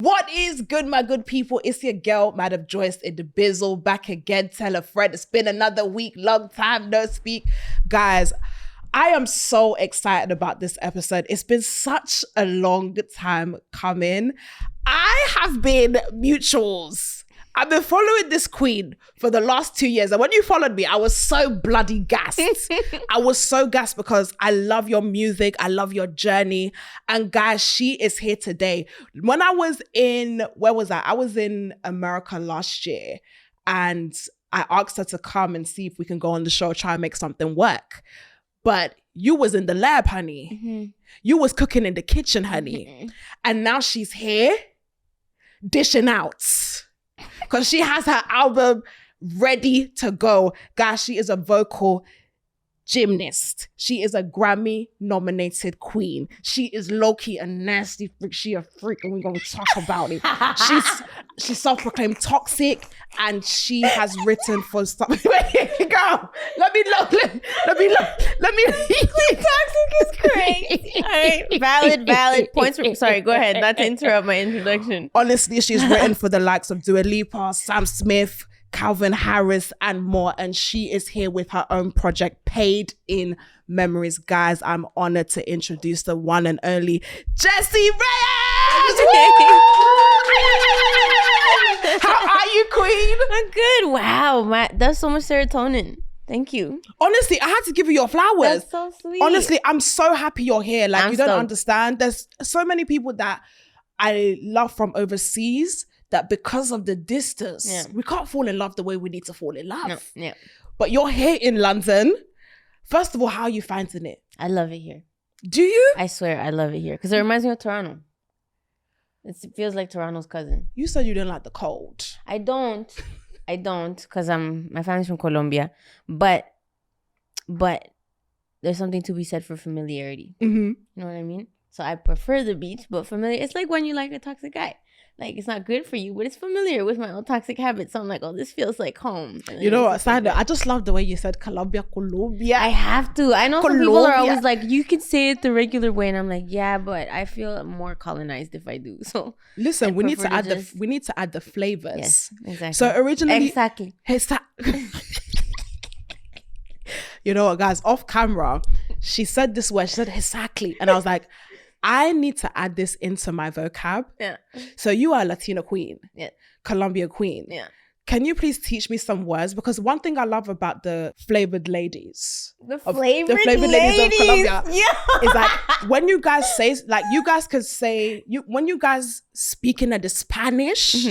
What is good, my good people? It's your girl, Madam Joyce in the bizzle, back again. Tell a friend. It's been another week, long time no speak. Guys, I am so excited about this episode. It's been such a long time coming. I have been mutuals. I've been following this queen for the last 2 years. And when you followed me, I was so bloody gassed. I was so gassed because I love your music. I love your journey. And guys, she is here today. When I was in, where was I? I was in America last year. And I asked her to come and see if we can go on the show, try and make something work. But you was in the lab, honey. Mm-hmm. You was cooking in the kitchen, honey. Mm-hmm. And now she's here dishing out. Because she has her album ready to go. Guys, she is a vocal gymnast. She is a Grammy-nominated queen. She is low-key a nasty freak. She a freak, and we're going to talk about it. She's self-proclaimed toxic, and she has written for stuff. Wait, girl, let me look. Toxic is crazy. All right, valid points. Sorry, go ahead. Not to interrupt my introduction. Honestly, she's written for the likes of Dua Lipa, Sam Smith, Calvin Harris, and more. And she is here with her own project, Paid in Memories. Guys, I'm honored to introduce the one and only Jessie Reyez. How are you, queen? I'm good. Wow, that's so much serotonin. Thank you. Honestly, I had to give you your flowers. That's so sweet. Honestly, I'm so happy you're here. Like, I'm you don't stoked. understand. There's so many people that I love from overseas that because of the distance, we can't fall in love the way we need to fall in love. No, yeah. But you're here in London. First of all, how are you finding it? I love it here. Do you? I swear, I love it here. Because it reminds me of Toronto. It feels like Toronto's cousin. You said you didn't like the cold. I don't, because my family's from Colombia. But there's something to be said for familiarity. Mm-hmm. You know what I mean? So I prefer the beach, but familiar. It's like when you like a toxic guy. Like, it's not good for you, but it's familiar with my own toxic habits. So I'm like, oh, this feels like home. You know what, Sandra? I just love the way you said Colombia. I have to. I know some people are always like, you can say it the regular way. And I'm like, yeah, but I feel more colonized if I do. So listen, we need to add the flavors. Yes, exactly. So originally... Exactly. You know what, guys? Off camera, she said this word. She said, exactly. And I was like... I need to add this into my vocab. Yeah. So you are a Latino queen. Yeah. Colombia queen. Yeah. Can you please teach me some words? Because one thing I love about the flavored ladies. The flavored ladies of Colombia. Yeah. Is like when you guys say, like you guys could say, when you guys speaking in the Spanish,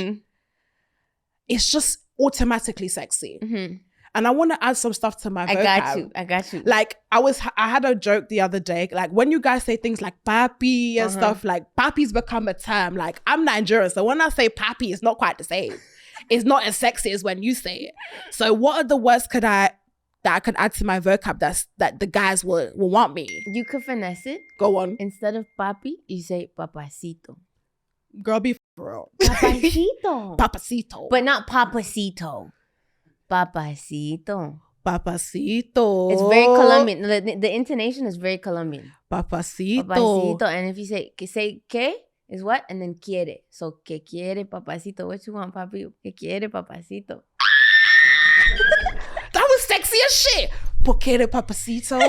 it's just automatically sexy. Mm-hmm. And I want to add some stuff to my vocab. I got you. Like I had a joke the other day. Like when you guys say things like papi and stuff, like papi's become a term. Like I'm Nigerian, so when I say papi, it's not quite the same. It's not as sexy as when you say it. So what are the words that I could add to my vocab that the guys will want me? You could finesse it. Go on. Instead of papi, you say papacito. Girl, be for real. Papacito. Papacito. But not papacito. Papacito. Papacito. It's very Colombian. The intonation is very Colombian. Papacito. Papacito. And if you say que is what? And then quiere. So, que quiere papacito. What you want, papi? Que quiere papacito. That was sexy as shit. Que quiere papacito.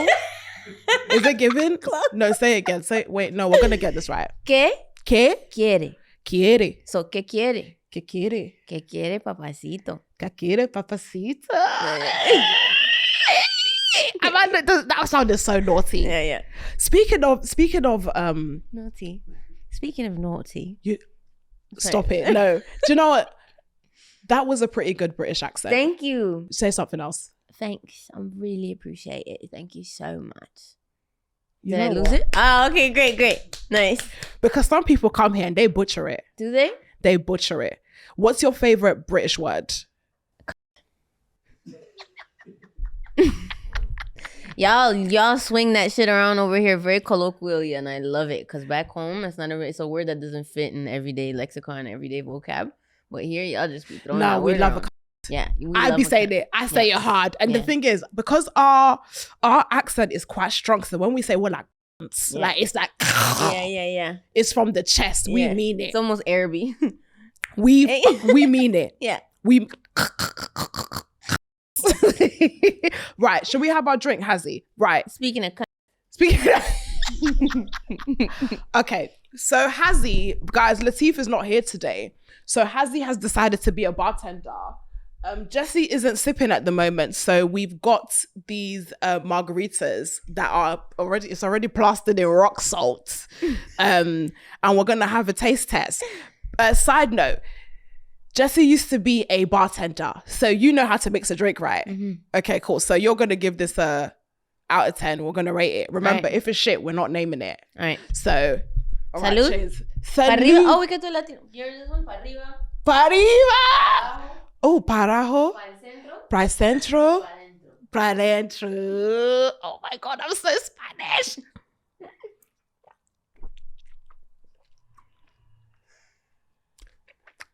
Is it given? No, say it again. Wait, no, we're going to get this right. Que quiere. Quiere. So, que quiere. Que quiere. Que quiere papacito. Que quiere papacito. That sounded so naughty. Yeah. Speaking of naughty. Speaking of naughty. Stop it. No. Do you know what? That was a pretty good British accent. Thank you. Say something else. Thanks. I really appreciate it. Thank you so much. Did I lose it? Oh, okay, great. Nice. Because some people come here and they butcher it. Do they? They butcher it. What's your favorite British word? Y'all swing that shit around over here very colloquially, and I love it. Because back home, it's a word that doesn't fit in everyday lexicon, everyday vocab. But here, y'all just be throwing that word we love around. a Yeah. I be saying it. I say it hard. And the thing is, because our accent is quite strong, so when we say we're like, Like, it's like, yeah. It's from the chest. We mean it. It's almost Arabic. We mean it. Yeah. We. Right. Should we have our drink, Hazzy? Right. Speaking of. Okay. So Hazzy, guys, Latif is not here today. So Hazzy has decided to be a bartender. Jessie isn't sipping at the moment, so we've got these margaritas that are already plastered in rock salt, and we're gonna have a taste test. Side note, Jessie used to be a bartender, so you know how to mix a drink, right? Mm-hmm. Okay, cool. So you're gonna give this a out of 10. We're gonna rate it. Remember, if it's shit, we're not naming it. All right. So, all right, salud. Cheers. Salud. Arriba. Oh, we can do Latino. Here's this one. Pa arriba. Pa arriba. Oh, parajo. Para centro. Para dentro. Oh my God, I'm so Spanish.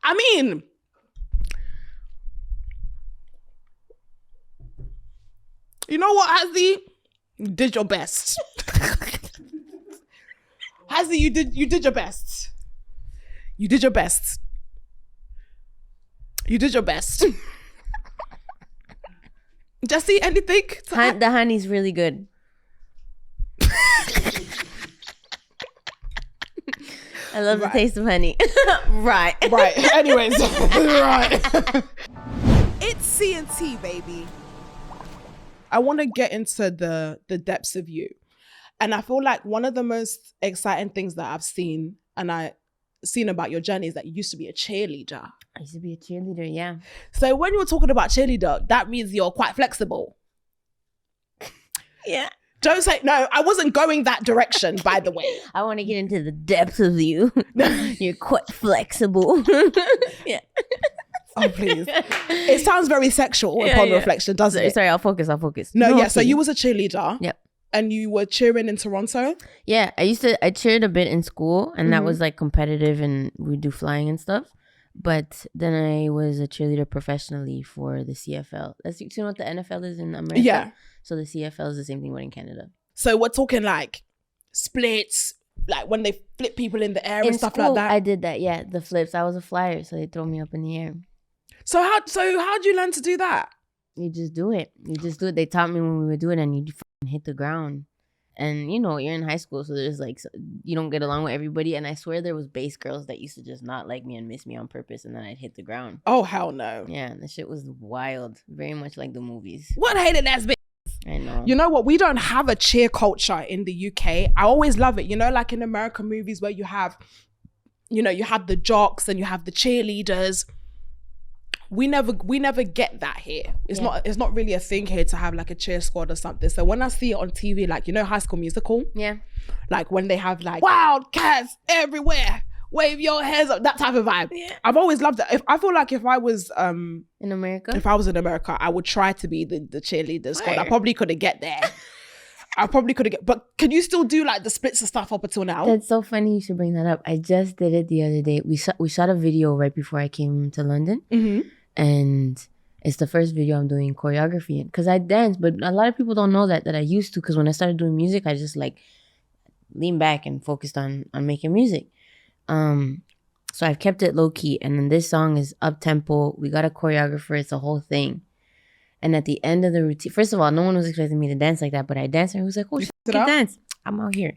I mean, you know what, Hazzy? You did your best. Hazzy, you did your best. You did your best. You did your best. Jessie, anything? The honey's really good. I love the taste of honey. Right. Anyways. Right. It's C&T, baby. I want to get into the depths of you. And I feel like one of the most exciting things that I've seen about your journey is that you used to be a cheerleader. I used to be a cheerleader, yeah. So when you were talking about cheerleader, that means you're quite flexible. Yeah. Don't say, no, I wasn't going that direction, by the way. I want to get into the depths of you. You're quite flexible. Yeah. Oh, please. It sounds very sexual upon reflection, doesn't it? Sorry, I'll focus. No, yeah, so you was a cheerleader. Yep. And you were cheering in Toronto? Yeah, I cheered a bit in school, and that was like competitive, and we do flying and stuff. But then I was a cheerleader professionally for the CFL. You know what the NFL is in America? Yeah. So the CFL is the same thing but in Canada. So we're talking like splits, like when they flip people in the air in and stuff school, like that? I did that, yeah. The flips. I was a flyer, so they throw me up in the air. So how'd you learn to do that? You just do it. They taught me when we would do it, and you hit the ground. And you know, you're in high school, so there's like, you don't get along with everybody. And I swear there was base girls that used to just not like me and miss me on purpose, and then I'd hit the ground. Oh, hell no. Yeah, the shit was wild. Very much like the movies. What hated ass bitch? I know. You know what? We don't have a cheer culture in the UK. I always love it. You know, like in American movies where you have the jocks and you have the cheerleaders. We never get that here. It's not really a thing here to have like a cheer squad or something. So when I see it on TV, like, you know, High School Musical? Yeah. Like when they have like wildcats everywhere, wave your hands up, that type of vibe. Yeah. I've always loved it. I feel like if I was in America, I would try to be the cheerleader squad. I probably couldn't get there. But can you still do like the splits and stuff up until now? That's so funny you should bring that up. I just did it the other day. We shot a video right before I came to London. Mm-hmm. And it's the first video I'm doing choreography in. Because I dance, but a lot of people don't know that I used to. Because when I started doing music, I just like leaned back and focused on making music. So I've kept it low key. And then this song is up tempo. We got a choreographer. It's a whole thing. And at the end of the routine, first of all, no one was expecting me to dance like that, but I danced and I was like, oh, shit, I can dance. I'm out here.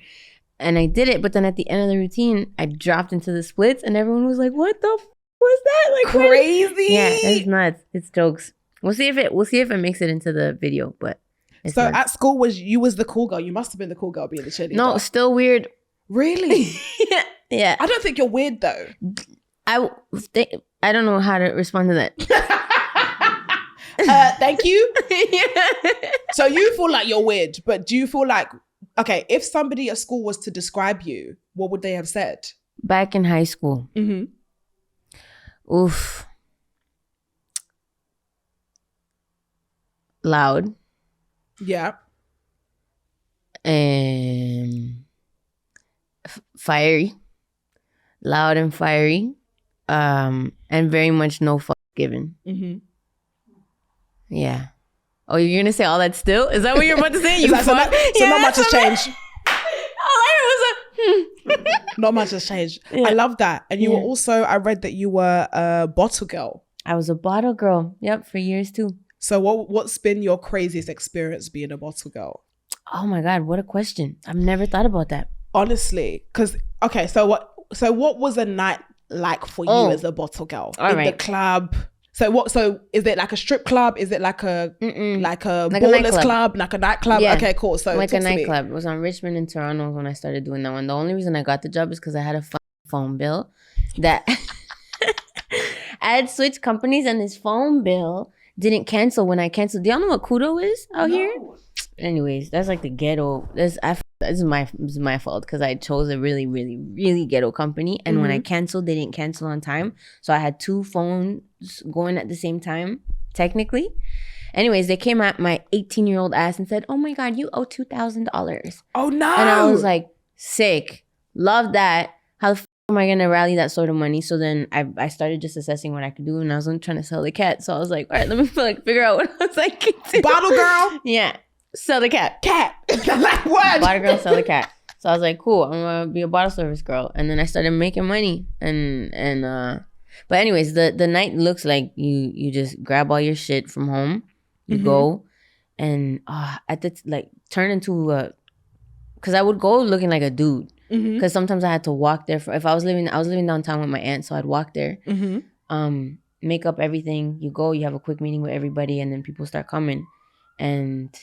And I did it, but then at the end of the routine, I dropped into the splits and everyone was like, what the was that? Like crazy? Yeah, it's nuts. It's jokes. We'll see if it makes it into the video, but it's so nuts. at school you was the cool girl. You must have been the cool girl being the cheerleader. No, still weird. Really? Yeah. I don't think you're weird though. I don't know how to respond to that. Thank you. Yeah. So you feel like you're weird, but do you feel like, okay, if somebody at school was to describe you, what would they have said? Back in high school. Mm-hmm. Oof. Loud. Yeah. And fiery. Loud and fiery. And very much no fuck given. Mm-hmm. Yeah. Oh, you're gonna say all that still? Is that what you're about to say? So not much has changed. Not much has changed. Yeah. I love that. And you were also, I read that you were a bottle girl. I was a bottle girl. Yep, for years too. So what's been your craziest experience being a bottle girl? Oh my God, what a question. I've never thought about that. Honestly, because, okay, so what was a night like for you as a bottle girl? The club? So is it like a strip club? Is it like a ballers club? Like a nightclub? Yeah. Okay, cool. So like a nightclub. It was on Richmond in Toronto when I started doing that one. The only reason I got the job is because I had a phone bill that I had switched companies, and this phone bill didn't cancel when I canceled. Do y'all know what kudo is out here? Anyways, that's like the ghetto. This is my fault because I chose a really, really, really ghetto company. And when I canceled, they didn't cancel on time. So I had 2 phones going at the same time, technically. Anyways, they came at my 18-year-old ass and said, "Oh my God, you owe $2,000. Oh no. And I was like, sick. Love that. How the am I going to rally that sort of money? So then I started just assessing what I could do. And I was trying to sell the cat. So I was like, all right, let me figure out what else I can do. Bottle girl? Yeah. Sell the cat. Like what? Bottle girl, sell the cat. So I was like, cool, I'm gonna be a bottle service girl. And then I started making money. But anyways, the night looks like you just grab all your shit from home, you go, and turn into because I would go looking like a dude. Because sometimes I had to walk there. If I was living downtown with my aunt, so I'd walk there, make up everything. You go, you have a quick meeting with everybody, and then people start coming, and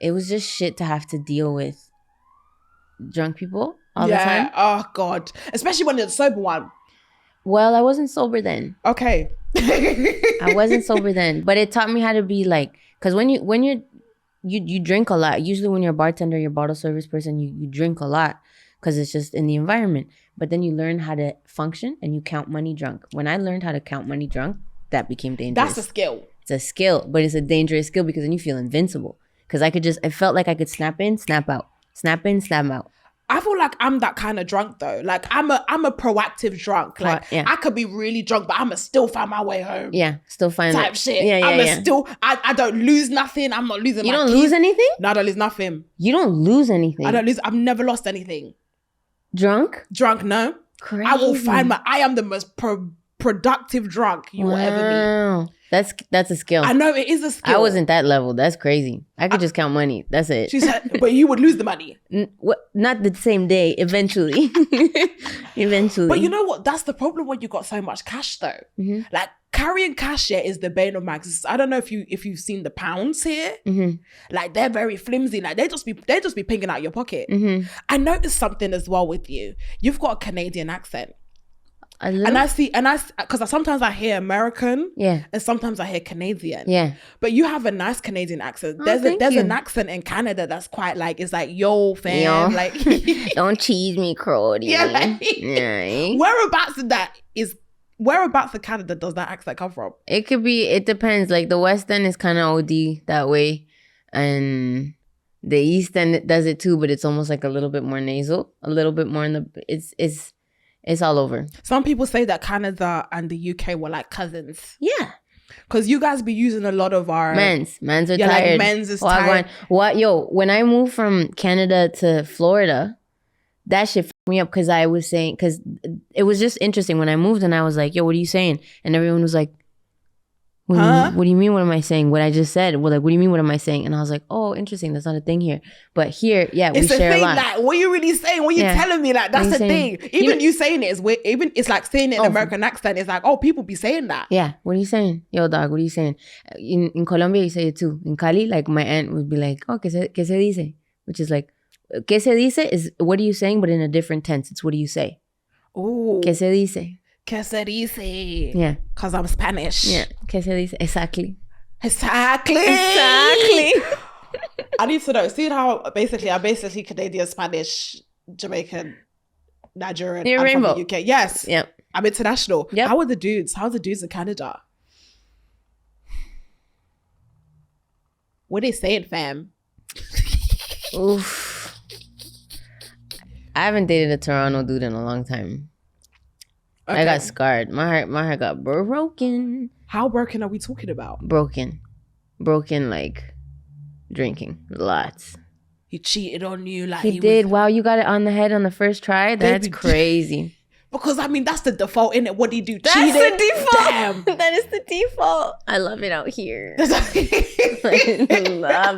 it was just shit to have to deal with drunk people all the time. Oh God, especially when you're the sober one. Well, I wasn't sober then. Okay, I wasn't sober then, but it taught me how to be like, because when you drink a lot. Usually, when you're a bartender, you're a bottle service person, you drink a lot. Because it's just in the environment. But then you learn how to function and you count money drunk. When I learned how to count money drunk, that became dangerous. That's a skill. It's a skill, but it's a dangerous skill because then you feel invincible. Because I felt like I could snap in, snap out. Snap in, snap out. I feel like I'm that kind of drunk though. Like I'm a proactive drunk. Like I could be really drunk, but I'ma still find my way home. Yeah, still find type shit. Yeah. I don't lose nothing. I'm not losing. You don't lose anything? No, I don't lose nothing. You don't lose anything. I don't lose. I've never lost anything. Drunk, no. Crazy. I will find I am the most productive drunk you will ever meet. That's a skill. I know it is a skill. I wasn't that level. That's crazy. I could just count money. That's it. She said, but you would lose the money. Not the same day. Eventually. But you know what? That's the problem when you got so much cash though. Like carrying cash here is the bane of my existence. I don't know if you've seen the pounds here. Like they're very flimsy. Like they just be pinging out your pocket. I noticed something as well with you. You've got a Canadian accent. Because sometimes I hear American, and sometimes I hear Canadian, but you have a nice Canadian accent. There's an accent in Canada that's quite like, it's like, yo fam, like don't cheese me, Crody. Whereabouts in Canada does that accent come from? It depends. Like the West End is kind of OD that way, and the East End does it too, but it's almost like a little bit more nasal, a little bit more it's all over. Some people say that Canada and the UK were like cousins. Yeah. Because you guys be using a lot of our... Men's are tired. Like men's is tired. When I moved from Canada to Florida, that shit fucked me up because I was saying... Because it was just interesting. When I moved and I was like, yo, what are you saying? And everyone was like, what do you mean, what am I saying? What I just said. Well, like, what do you mean, what am I saying? And I was like, oh, interesting. That's not a thing here. But here, we share a lot. Like, what are you really saying? What are you telling me? Like, that's the thing. Even you saying it is weird. Even it's like saying it in American accent. It's like, oh, people be saying that. Yeah. What are you saying? Yo, dog, what are you saying? In Colombia, you say it too. In Cali, like, my aunt would be like, oh, ¿qué se dice? Which is like, ¿qué se dice? Is what are you saying? But in a different tense. It's what do you say? Oh. ¿Qué se dice? ¿Qué se dice? Yeah. Because I'm Spanish. Yeah. ¿Qué se dice? Exactly. I need to know. See how I'm basically Canadian, Spanish, Jamaican, Nigerian. You're I'm rainbow. from the UK. Yes. Yep. I'm international. Yep. How are the dudes? How are the dudes in Canada? What are they saying, fam? Oof. I haven't dated a Toronto dude in a long time. Okay. I got scarred. My heart got broken. How broken are we talking about? Broken like drinking lots. He cheated on you. Like he did. Wow, you got it on the head on the first try? That's crazy. Because, I mean, that's the default, innit? What do you do? That's Cheated? the default. Damn. That is the default. I love it out here. I love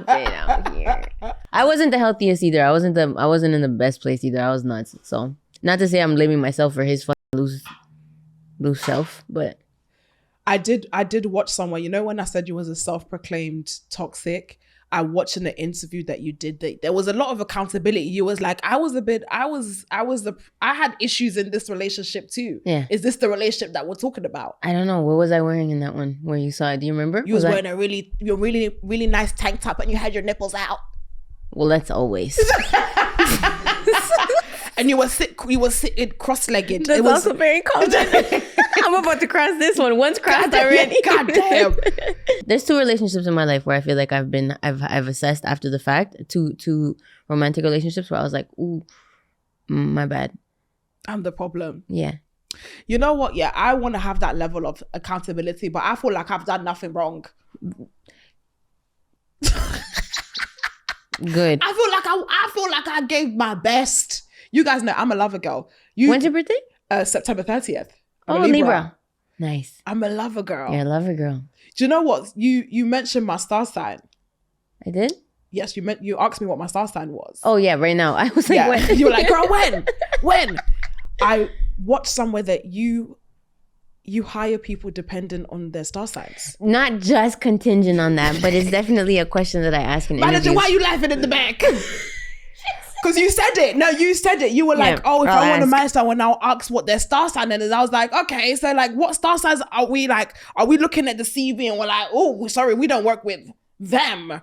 it out here. I wasn't the healthiest either. I wasn't in the best place either. I was nuts. So, not to say I'm blaming myself for his fucking loose self, but I did watch somewhere. You know, when I said you was a self-proclaimed toxic, I watched in the interview that you did that there was a lot of accountability. You was like, I had issues in this relationship too. Yeah. Is this the relationship that we're talking about? I don't know. What was I wearing in that one where you saw it? Do you remember? You was wearing a really nice tank top and you had your nipples out. Well, that's always. And you were sitting cross-legged. That's also very common. I'm about to cross this one. Once crossed already. God damn. There's 2 relationships in my life where I feel like I've assessed after the fact. Two romantic relationships where I was like, ooh, my bad. I'm the problem. Yeah. You know what? Yeah, I want to have that level of accountability, but I feel like I've done nothing wrong. Good. I feel like I gave my best. You guys know I'm a lover girl. When's your birthday? September 30th. I'm a Libra. Nice. I'm a lover girl. You're a lover girl. Do you know what? You mentioned my star sign. I did? Yes, you asked me what my star sign was. Oh yeah, right now. I was like, when? You were like, girl, when? When? I watched somewhere that you hire people dependent on their star signs. Not just contingent on that, but it's definitely a question that I ask in interviews. Manager, why are you laughing in the back? Because you said it. No, you said it. You were like, oh, if I want to marry someone, I'll ask what their star sign is. I was like, okay, so like what star signs are we like? Are we looking at the CV and we're like, oh, sorry, we don't work with them.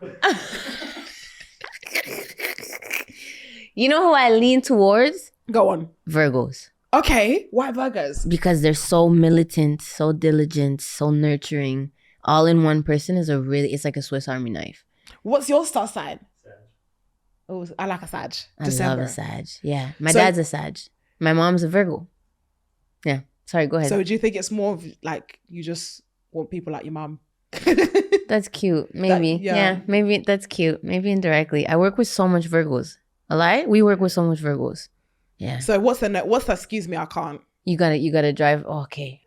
You know who I lean towards? Go on. Virgos. Okay. Why Virgos? Because they're so militant, so diligent, so nurturing. All in one person it's like a Swiss Army knife. What's your star sign? Oh, I like a Sag. December. I love a Sag. Yeah. My dad's a Sag. My mom's a Virgo. Yeah. Sorry, go ahead. So do you think it's more of like you just want people like your mom? That's cute. Maybe. Yeah. Maybe that's cute. Maybe indirectly. I work with so much Virgos. A lie? We work with so much Virgos. Yeah. So what's the excuse me, I can't. You gotta drive. Oh, okay.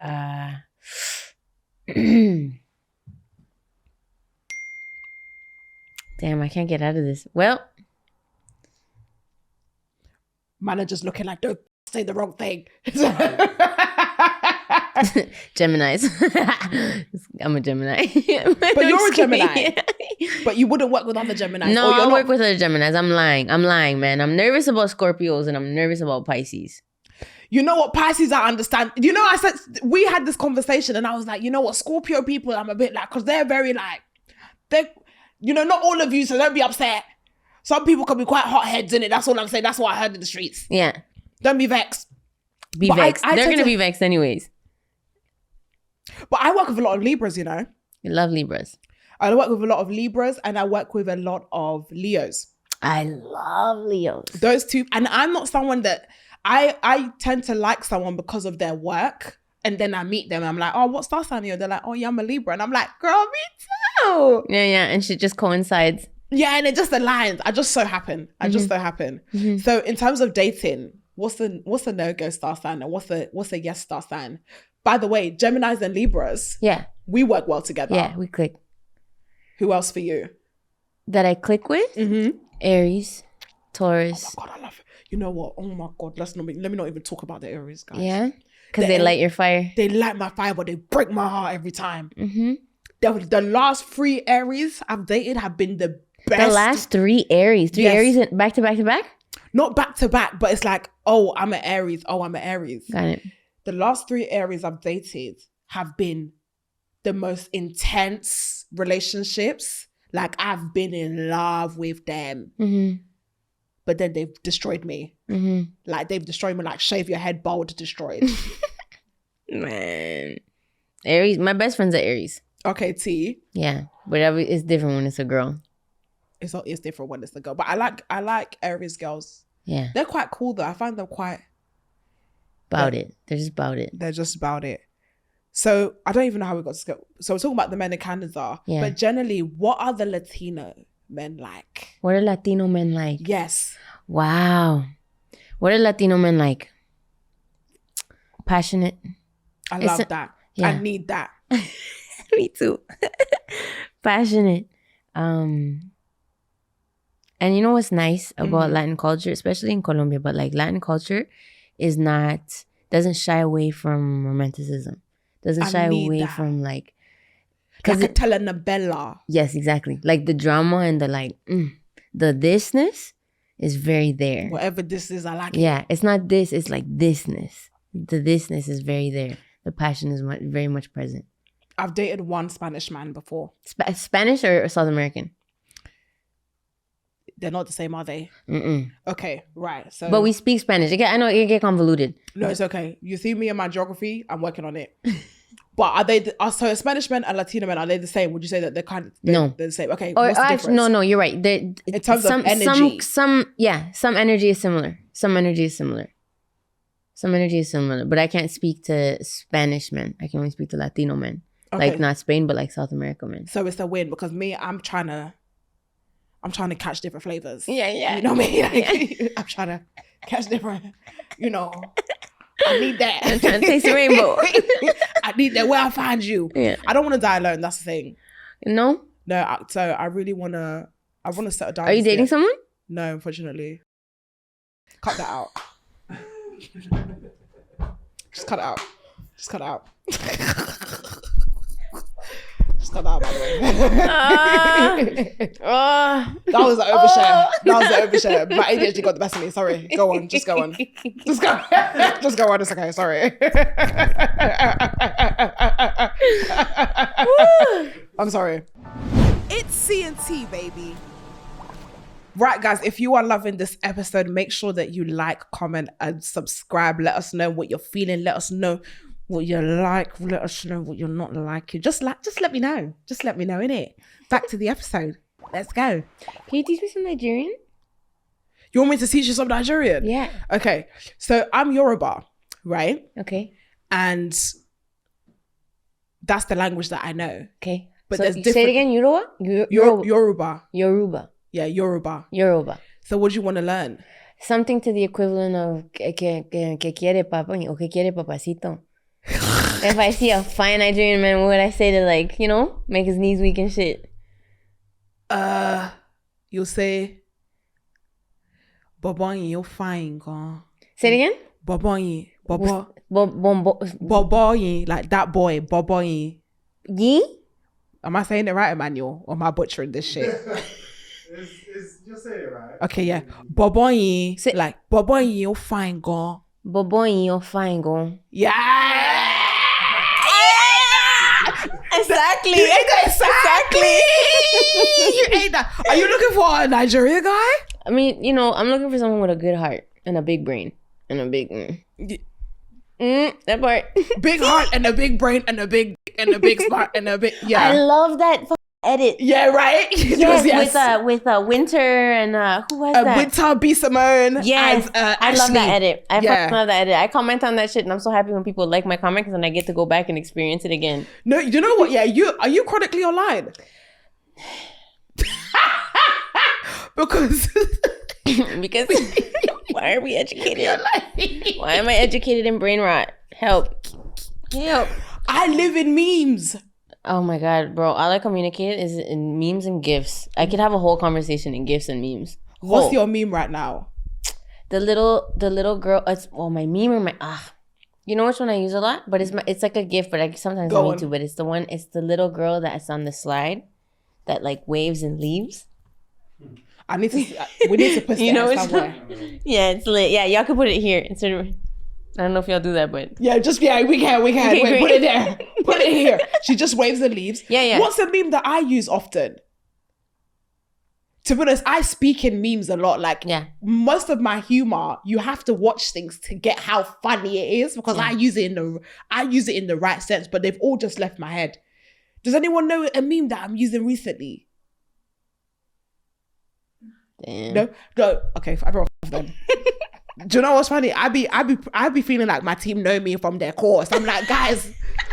Damn, I can't get out of this. Well, manager's looking like, don't say the wrong thing. Geminis. I'm a Gemini. But you're a Gemini. But you wouldn't work with other Geminis. No, I work with other Geminis. I'm lying, man. I'm nervous about Scorpios and I'm nervous about Pisces. You know what, Pisces, I understand. You know, I said, we had this conversation and I was like, you know what, Scorpio people, I'm a bit like, because they're very like, not all of you, so don't be upset. Some people can be quite hotheads in it. That's all I'm saying. That's what I heard in the streets. Yeah. Don't be vexed. Be vexed. They're going to be vexed anyways. But I work with a lot of Libras, you know. You love Libras. I work with a lot of Libras and I work with a lot of Leos. I love Leos. Those two. And I'm not someone that... I tend to like someone because of their work. And then I meet them and I'm like, oh, what star sign are you? They're like, oh, yeah, I'm a Libra. And I'm like, girl, me too. Yeah. And shit just coincides. Yeah, and it just aligns. I just so happen. Mm-hmm. So in terms of dating, what's the no-go star sign and what's the yes star sign? By the way, Geminis and Libras. Yeah. We work well together. Yeah, we click. Who else for you? That I click with? Mm-hmm. Aries, Taurus. Oh my God, I love it. You know what? Oh my God, let me not even talk about the Aries, guys. Yeah? Because they light your fire. They light my fire, but they break my heart every time. Mm-hmm. The last 3 Aries I've dated have been the best. The last 3 Aries? Yes. Aries back to back to back? Not back to back, but it's like, oh, I'm an Aries. Oh, I'm an Aries. Got it. The last 3 Aries I've dated have been the most intense relationships. Like, I've been in love with them. Mm-hmm. But then they've destroyed me. Mm-hmm. Like, they've destroyed me, like, shave your head bald, destroyed. Man. Aries, my best friend's an Aries. Okay, T. Yeah, but it's different when it's a girl. It's different when it's a girl. But I like Aries girls. Yeah. They're quite cool, though. I find them quite... About it. They're just about it. They're just about it. So I don't even know how we got to go. So we're talking about the men in Canada. Yeah. But generally, what are the Latino men like? What are Latino men like? Yes. Wow. What are Latino men like? Passionate. I love that. Yeah. I need that. Me too. Passionate. And you know what's nice about Latin culture, especially in Colombia, but like Latin culture doesn't shy away from romanticism. Doesn't shy away from like a telenovela. Yes, exactly. Like the drama and the like the thisness is very there. Whatever this is, I like it. Yeah, it's not this, it's like thisness. The thisness is very there. The passion is very much present. I've dated one Spanish man before. Spanish or South American? They're not the same, are they? Mm-mm. Okay, right. So, but we speak Spanish. I know it get convoluted. No, it's okay. You see me and my geography, I'm working on it. But are they, so Spanish men and Latino men, are they the same? Would you say that they're the same? Okay, what's the difference? No, you're right. In terms of energy. Some energy is similar. Some energy is similar. But I can't speak to Spanish men. I can only speak to Latino men. Okay. Like not Spain, but like South America men. So it's a win because me, I'm trying to catch different flavors. Yeah. You know what I mean? Like, I'm trying to catch different, I need that. I'm trying to taste the rainbow. I need that. Where I find you. Yeah. I don't want to die alone. That's the thing. No? No, so I really want to, settle down. Are you dating someone? No, unfortunately. Cut that out. Just cut it out. Just cut it out. Just cut that out, by the way. That was an overshare. My ADHD got the best of me. Sorry. Go on. Just go on. Just go on. It's okay. Sorry. I'm sorry. It's C&T, baby. Right, guys, if you are loving this episode, make sure that you like, comment, and subscribe. Let us know what you're feeling. Let us know what you like. Let us know what you're not liking. Just let me know. Just let me know, innit? Back to the episode. Let's go. Can you teach me some Nigerian? You want me to teach you some Nigerian? Yeah. Okay. So I'm Yoruba, right? Okay. And that's the language that I know. Okay. But so there's different... Say it again. Yoruba. Yoruba. Yeah, Yoruba. So what do you want to learn? Something to the equivalent of que quiere papa o que quiere papacito. If I see a fine Nigerian man, what would I say to make his knees weak and shit? You'll say, Bobonyi, you're fine, girl. Say it again? Bobonyi. Bobonyi, like that boy, Bobonyi. Yi? Am I saying it right, Emmanuel? Or am I butchering this shit? You're saying it right. Okay, yeah. Bobonyi, like Bobonyi, you're fine, girl. Bobonyi, you're fine, girl. Yeah. Exactly. You ate that. Are you looking for a Nigerian guy? I mean, I'm looking for someone with a good heart and a big brain and a big that part. Big heart and a big brain and a big smart and a big I love that edit. Yeah, right. Yes. With Winter and who was that? Winter B. Simone. Yes, and, I love that edit. I love that edit. I comment on that shit, and I'm so happy when people like my comment because then I get to go back and experience it again. No, you know what? Yeah, are you chronically online? Because why are we educated? Why am I educated in brain rot? Help. I live in memes. Oh my God, bro. All I communicate is in memes and GIFs. I could have a whole conversation in GIFs and memes. What's your meme right now? The little girl. My meme or my you know which one I use a lot? But it's like a GIF, but I sometimes need to. But it's the little girl that's on the slide that like waves and leaves. We need to put that somewhere. Yeah, it's lit. Yeah, y'all can put it here instead of. I don't know if y'all do that, but... Yeah, we can. Okay, wait, put it there. Put it here. She just waves and leaves. Yeah. What's a meme that I use often? To be honest, I speak in memes a lot. Like, most of my humor, you have to watch things to get how funny it is because I use it in the right sense, but they've all just left my head. Does anyone know a meme that I'm using recently? Damn. No. Okay, for everyone then. Do you know what's funny? I be feeling like my team know me from their course. I'm like, guys,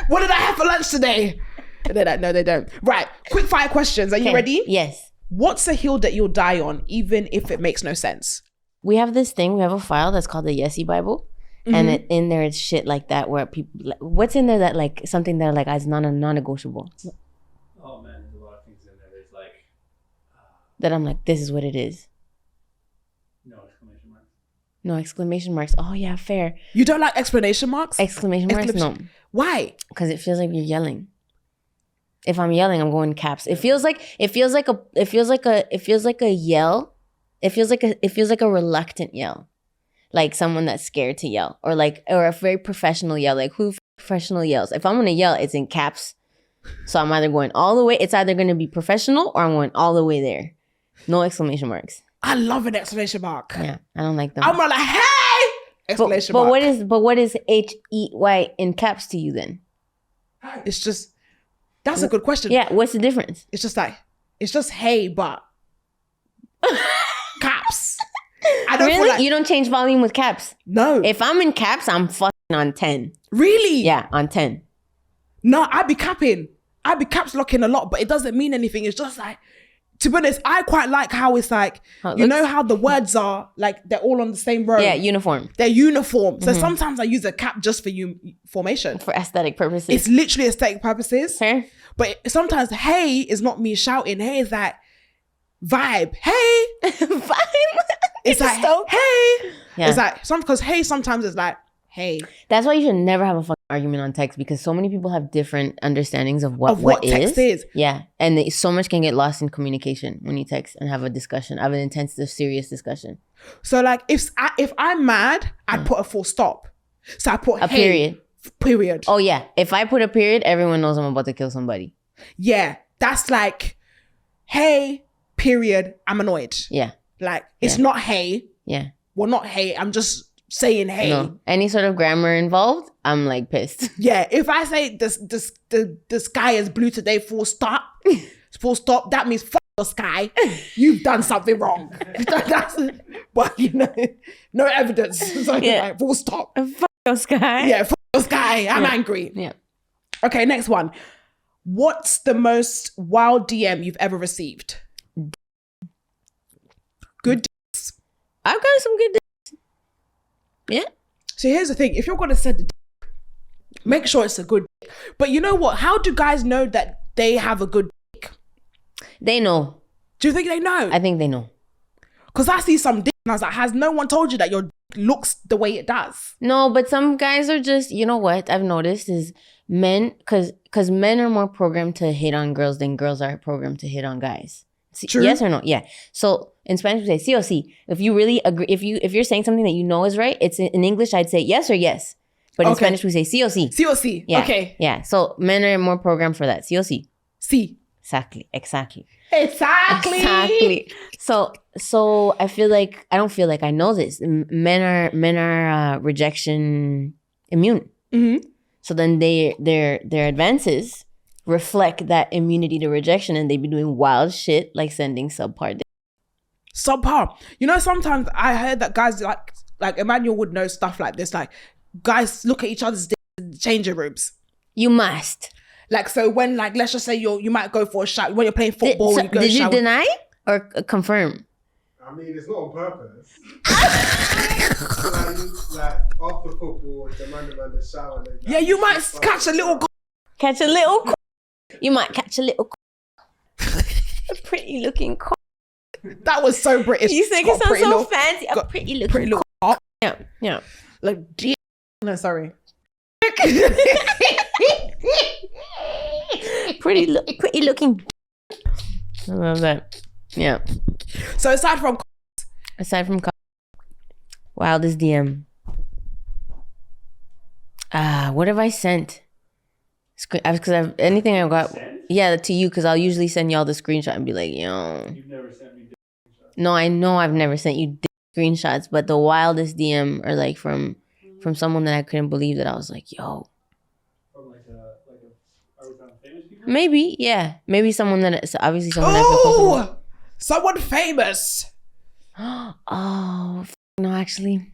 what did I have for lunch today? And they're like, no, they don't. Right, quick fire questions. Are you ready? Yes. What's a hill that you'll die on, even if it makes no sense? We have this thing. We have a file that's called the Jessie Bible. And in there it's shit like that where people... What's in there that like... Something that like is non-negotiable? Oh man, there's a lot of things in there. There's like... that I'm like, this is what it is. No exclamation marks. No exclamation marks. Oh yeah, fair. You don't like exclamation marks? Exclamation marks? No. Why? Because it feels like you're yelling. If I'm yelling, I'm going caps. It feels like a yell. It feels like a reluctant yell. Like someone that's scared to yell. Or a very professional yell. Like who professional yells? If I'm gonna yell, it's in caps. So I'm either going all the way, it's either gonna be professional or I'm going all the way there. No exclamation marks. I love an exclamation mark. Yeah, I don't like them. I'm like, hey! Exclamation mark. But what is HEY in caps to you then? It's just, that's a good question. Yeah, what's the difference? It's just hey, but caps. I don't Really? feel You don't change volume with caps? No. If I'm in caps, I'm fucking on 10. Really? Yeah, on 10. No, I'd be capping. I'd be caps locking a lot, but it doesn't mean anything. It's just like, to be honest, I quite like how it's like, know how the words are, like they're all on the same row. Yeah, uniform. They're uniform. So sometimes I use a cap just for formation. For aesthetic purposes. It's literally aesthetic purposes. Fair. But sometimes hey is not me shouting. Hey is like vibe. Hey. Vibe. It's like, hey. Yeah. It's like, because hey sometimes it's like, hey. That's why you should never have a fucking argument on text, because so many people have different understandings of what text is. Yeah. And so much can get lost in communication when you text and have a discussion, have an intensive, serious discussion. So like if I'm mad, I'd put a full stop. So I put a period. Period. Oh yeah. If I put a period, everyone knows I'm about to kill somebody. Yeah. That's like, hey, period, I'm annoyed. Yeah. Like, it's not hey. Yeah. Well, not hey. I'm just saying hey. No. Any sort of grammar involved, I'm like pissed. Yeah. If I say the sky is blue today, full stop, that means fuck the sky. You've done something wrong. But you know, no evidence. So like, full stop. Fuck the sky. Yeah, fuck the sky. I'm angry. Yeah. Okay, next one. What's the most wild DM you've ever received? Good dicks. I've got some good dicks. Yeah. So here's the thing. If you're going to send a dick, make sure it's a good dick. But you know what? How do guys know that they have a good dick? They know. Do you think they know? I think they know. Because I see some dick and I was like, has no one told you that your dick looks the way it does? No, but some guys are just, you know what I've noticed is men, because men are more programmed to hit on girls than girls are programmed to hit on guys. True. Yes or no? Yeah. So in Spanish we say sí o sí. If you really agree, if you're saying something that you know is right, it's in English I'd say yes or yes. But in Spanish we say sí o sí. Sí o sí. Yeah. Okay. Yeah. So men are more programmed for that. Sí o sí. Sí. Exactly. So I feel like I know this. Men are rejection immune. Mm-hmm. So then their advances reflect that immunity to rejection, and they be doing wild shit like sending subpar. You know, sometimes I heard that guys like Emmanuel would know stuff like this. Like guys look at each other's dicks in the changing rooms. You must. Like, so when, like, let's just say you might go for a shower when you're playing football. Did you deny or confirm? I mean, it's not on purpose. like after football, the man in the shower. Yeah, you might catch a little. You might catch a little. A pretty looking. That was so British. You think it sounds so fancy? A pretty looking. Yeah. Like, no, sorry. pretty looking. I love that. Yeah. So aside from Wildest Dm. What have I sent? Because anything I got, yeah, to you, because I'll usually send y'all the screenshot and be like, yo. You've never sent me screenshots. No, I know I've never sent you screenshots, but the wildest DM are like from someone that I couldn't believe that I was like, yo. From like are we talking famous people? Maybe, yeah. Maybe someone that, obviously someone that someone famous. Oh, no, actually.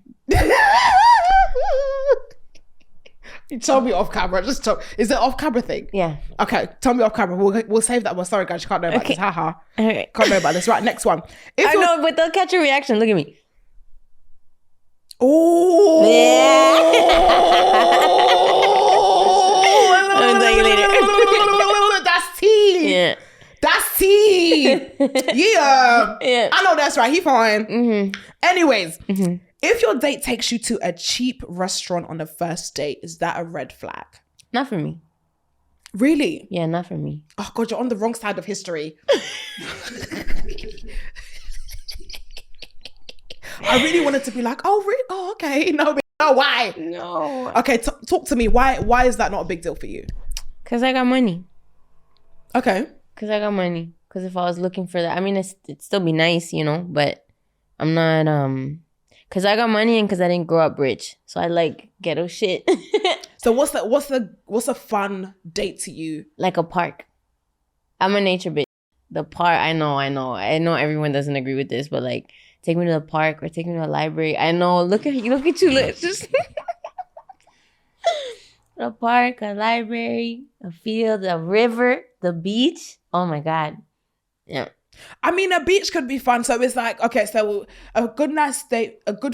You told me off camera. Is it off camera thing? Yeah. Okay, tell me off camera. We'll save that one. Sorry, guys, you can't know about this. Haha. Okay. Can't know about this. Right, next one. I know, but they'll catch your reaction. Look at me. Oh. Yeah. I'll tell you later. That's tea. Yeah. That's tea. Yeah. Yeah. I know that's right. He fine. Mm-hmm. Anyways, if your date takes you to a cheap restaurant on the first date, is that a red flag? Not for me. Really? Yeah, not for me. Oh God, you're on the wrong side of history. I really wanted to be like, oh, really? Oh, okay. No, why? No. Okay, talk to me. Why is that not a big deal for you? Because I got money. Okay. Because I got money. Because if I was looking for that, I mean, it'd still be nice, you know, but I'm not, because I got money and because I didn't grow up rich. So I like ghetto shit. So what's a fun date to you? Like a park. I'm a nature bitch. The park, I know everyone doesn't agree with this, but like, take me to the park or take me to a library. I know, look at you, let's just... A park, a library, a field, a river, the beach. Oh my God. Yeah. I mean, a beach could be fun. So it's like, okay, so a good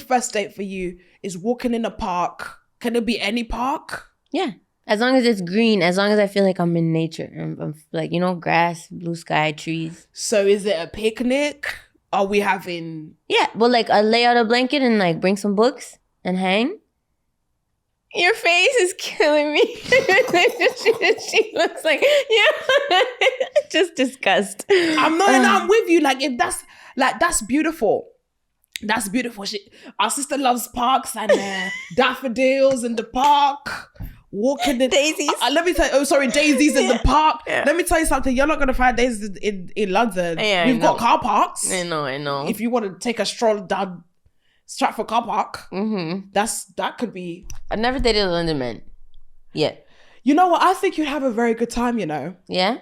first date for you is walking in a park. Can it be any park? Yeah. As long as it's green, as long as I feel like I'm in nature. I'm like, you know, grass, blue sky, trees. So is it a picnic? Are we having... Yeah. Well, like I lay out a blanket and like bring some books and hang. Your face is killing me. She looks like, yeah, just disgust. I'm with you. Like, if that's beautiful. That's beautiful. Our sister loves parks and daffodils in the park. Walking in daisies. Let me tell you, daisies in the park. Yeah. Let me tell you something. You're not going to find daisies in London. Yeah, We've got car parks. I know. If you want to take a stroll down Stratford car park, that could be... I've never dated a London man yet. You know what? I think you'd have a very good time, you know? Yeah?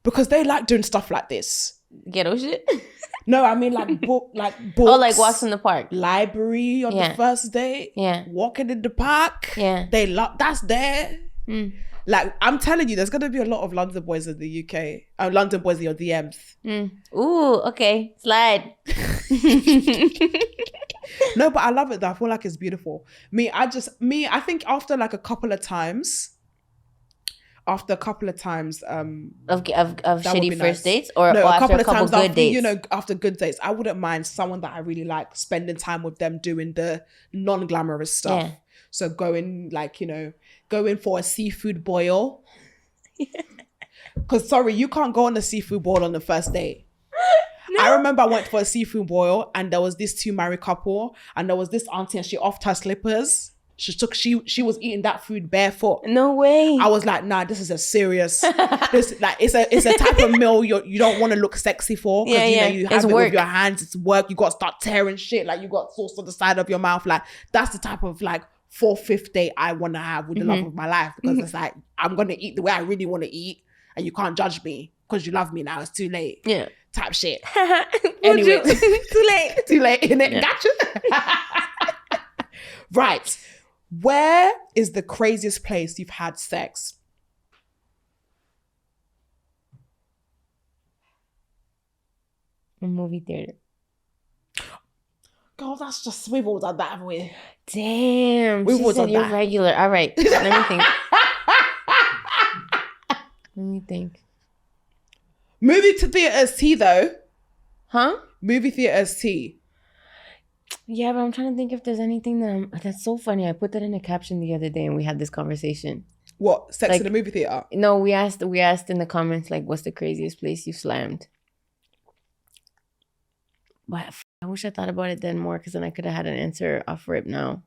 Because they like doing stuff like this. Ghetto shit? No, I mean like books. Oh, like walks in the park. Library on the first date. Yeah. Walking in the park. Yeah. They love... That's there. Like, I'm telling you, there's going to be a lot of London boys in the UK. London boys in your DMs. Ooh, okay. Slide. No, but I love it though. I feel like it's beautiful. I think after a couple of times of shitty first dates or no, after a couple good dates. You know, after good dates, I wouldn't mind someone that I really like spending time with them doing the non-glamorous stuff. Yeah. So going for a seafood boil. Because sorry, you can't go on a seafood boil on the first date. No. I remember I went for a seafood boil and there was this 2 married couple and there was this auntie and she offed her slippers. She was eating that food barefoot. No way. I was like, nah, this is a serious, it's a type of meal you don't want to look sexy for. Because you have it with your hands, it's work, you got to start tearing shit, like you got sauce on the side of your mouth. Like that's the type of like 4th, 5th date I want to have with the love of my life. Because it's like, I'm going to eat the way I really want to eat and you can't judge me because you love me now, it's too late. Yeah. Type shit. Anyway. Too late, innit? Yeah. Gotcha. Right. Where is the craziest place you've had sex? A movie theater. God, that's just, we've all done that, haven't we? Damn. We've all done you're that. Regular. All right. Let me think. Let me think. Movie to theater is tea, though. Huh? Movie theater is tea. Yeah, but I'm trying to think if there's anything that's so funny. I put that in a caption the other day and we had this conversation. What? Sex in the movie theater? No, we asked in the comments, like, what's the craziest place you slammed? But I wish I thought about it then more because then I could have had an answer off rip now.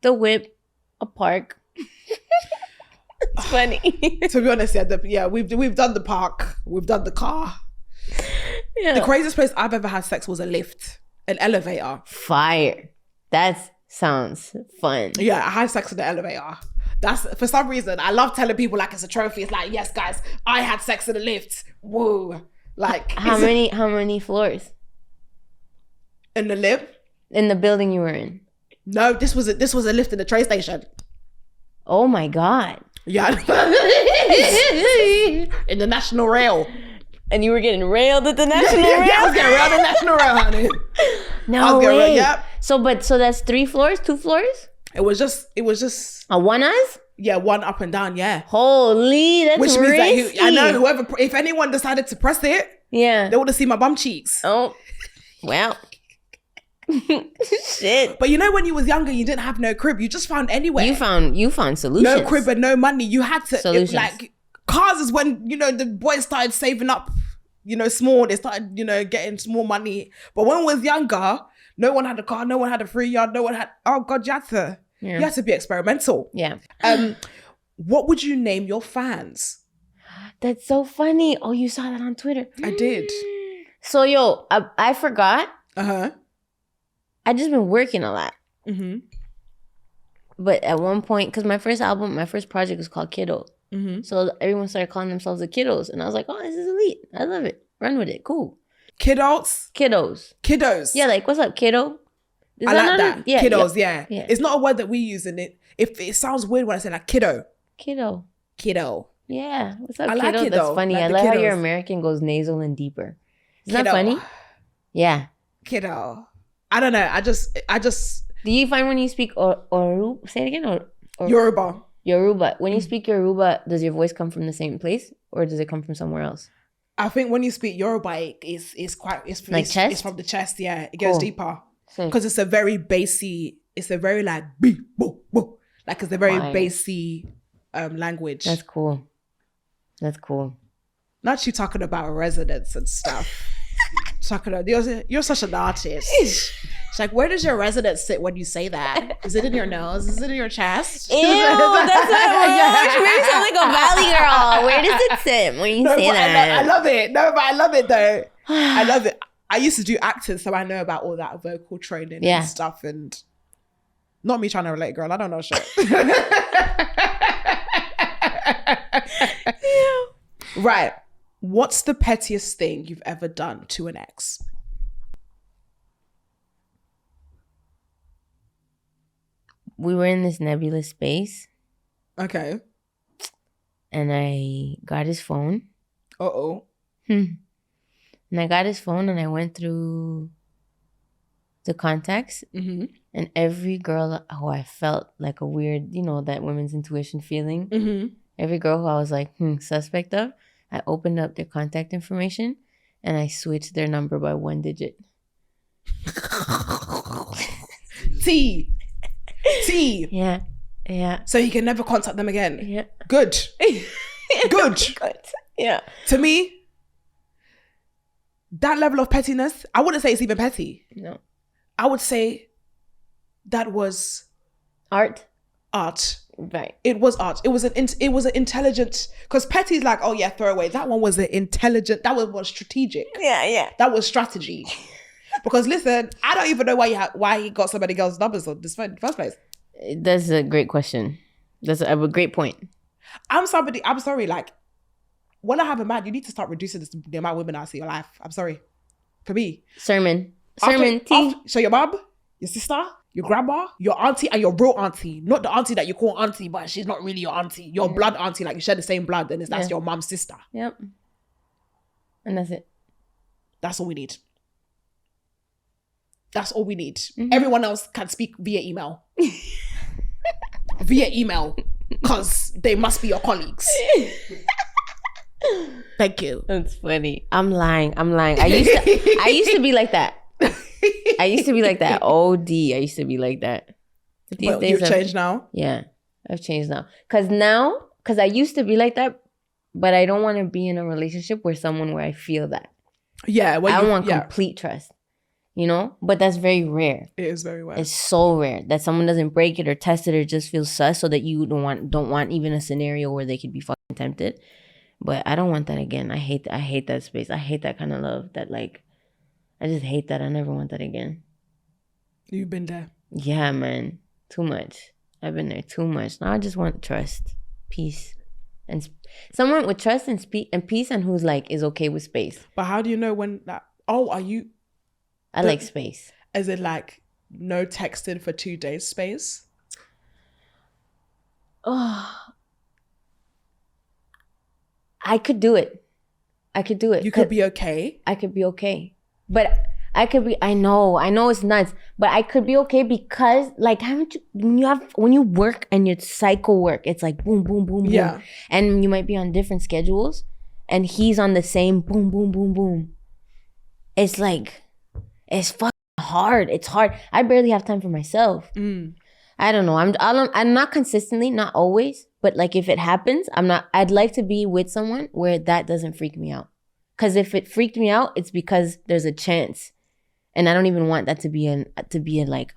The whip, a park. It's funny. To be honest, we've done the park, we've done the car. Yeah. The craziest place I've ever had sex was a lift, an elevator. Fire. That sounds fun. Yeah, I had sex in the elevator. That's, for some reason, I love telling people like it's a trophy. It's like, yes, guys, I had sex in the lift. Woo. Like, how many floors? In the lift? In the building you were in. No, this was a lift in the train station. Oh my God. Yeah. In the National Rail. And you were getting railed at the National Rail? Yeah, I was getting railed at the National Rail, honey. No way. Yep. So that's 3 floors, 2 floors? It was just A one-us? yeah, one up and down, yeah. Holy, that's Which means risky. that I know if anyone decided to press it, Yeah. they would have seen my bum cheeks. Oh, well. Shit. But you know, when you was younger, you didn't have no crib. You just found anywhere. You found solutions. No crib and no money. You had to Solutions. cars is when the boys started saving up. Small. They started getting small money. But when we was younger, no one had a car. No one had a free yard. No one had. Oh God, you had to be experimental. Yeah. What would you name your fans? That's so funny. Oh, you saw that on Twitter. I did. So yo, I forgot. Uh-huh. I just been working a lot. Mm-hmm. But at one point, because my first project was called Kiddo. Mm-hmm. So everyone started calling themselves the Kiddos. And I was like, oh, this is elite. I love it. Run with it. Cool. Kiddos? Kiddos. Yeah, like, what's up, kiddo? I like that. Yeah, Kiddos, yeah. Yeah. It's not a word that we use in it. If it sounds weird when I say like kiddo. Kiddo. Yeah. What's up, I kiddo? like it, That's though. funny. Like I the like how your kiddos. American goes nasal and deeper. Isn't Kiddo. that funny? Yeah. Kiddo. I don't know. I just Do you find when you speak Yoruba, say it again, or Yoruba. when you speak Yoruba, does your voice come from the same place or does it come from somewhere else? I think when you speak Yoruba, it's chest? It's from the chest. Yeah, it goes Cool. deeper So, because it's a very bassy. It's a very like beep, boo, boo. Like it's a very Right. bassy language. that's cool. Not you talking about resonance and stuff. Talking about you're such an artist. It's like, where does your resonance sit when you say that? Is it in your nose? Is it in your chest? Ew, that's what maybe sound like a valley girl. Where does it sit when you say that? I love it. No, but I love it though. I love it. I used to do acting, so I know about all that vocal training Yeah. and stuff. And not me trying to relate, girl. I don't know shit. Right. What's the pettiest thing you've ever done to an ex? We were in this nebulous space Okay. and I got his phone. Uh-oh. And I got his phone and I went through the contacts Mm-hmm. and every girl who I felt like a weird, that women's intuition feeling. Mm-hmm. Every girl who I was like, suspect of, I opened up their contact information and I switched their number by 1 digit. T. Yeah. So he can never contact them again. Yeah. Good. Good. Good. Yeah. To me, that level of pettiness, I wouldn't say it's even petty. No. I would say that was Art. Right. It was art. It was an intelligent, because petty is like, oh yeah, throwaway. That one was an intelligent, that was strategic. Yeah. That was strategy. Because listen, I don't even know why he got so many girls' numbers on this phone in the first place. That's a great question. That's a great point. I'm sorry, like, when I have a man, you need to start reducing the amount of women I see in your life. I'm sorry. For me. Sermon So your mom, your sister, your grandma, your auntie, and your real auntie. Not the auntie that you call auntie, but she's not really your auntie. Your blood auntie, like you share the same blood, and that's your mom's sister. Yep. And that's it. That's all we need. That's all we need. Mm-hmm. Everyone else can speak via email. Because they must be your colleagues. Thank you. That's funny. I'm lying. I used to be like that. OD. I used to be like that. But these days you've changed now? Yeah. I've changed now. Because I used to be like that, but I don't want to be in a relationship where I feel that. Yeah. I want complete trust. But that's very rare. It is very rare. It's so rare that someone doesn't break it or test it or just feels sus, so that you don't want even a scenario where they could be fucking tempted. But I don't want that again. I hate that space. I hate that kind of love. That I just hate that. I never want that again. You've been there. Yeah, man. Too much. I've been there too much. Now I just want trust, peace, and someone with trust and peace, and who's is okay with space. But how do you know when that? Oh, are you? I like space. Is it like no texting for 2 days space? Oh, I could do it. You could be okay. I could be okay. But I could be, I know it's nuts, but I could be okay because like when you work and it's cycle work, it's like boom, boom, boom, boom. Yeah. And you might be on different schedules and he's on the same boom, boom, boom, boom. It's like, it's fucking hard. It's hard. I barely have time for myself. I don't know. I'm not consistently, not always, but like if it happens, I'd like to be with someone where that doesn't freak me out. Because if it freaked me out, it's because there's a chance. And I don't even want that to be a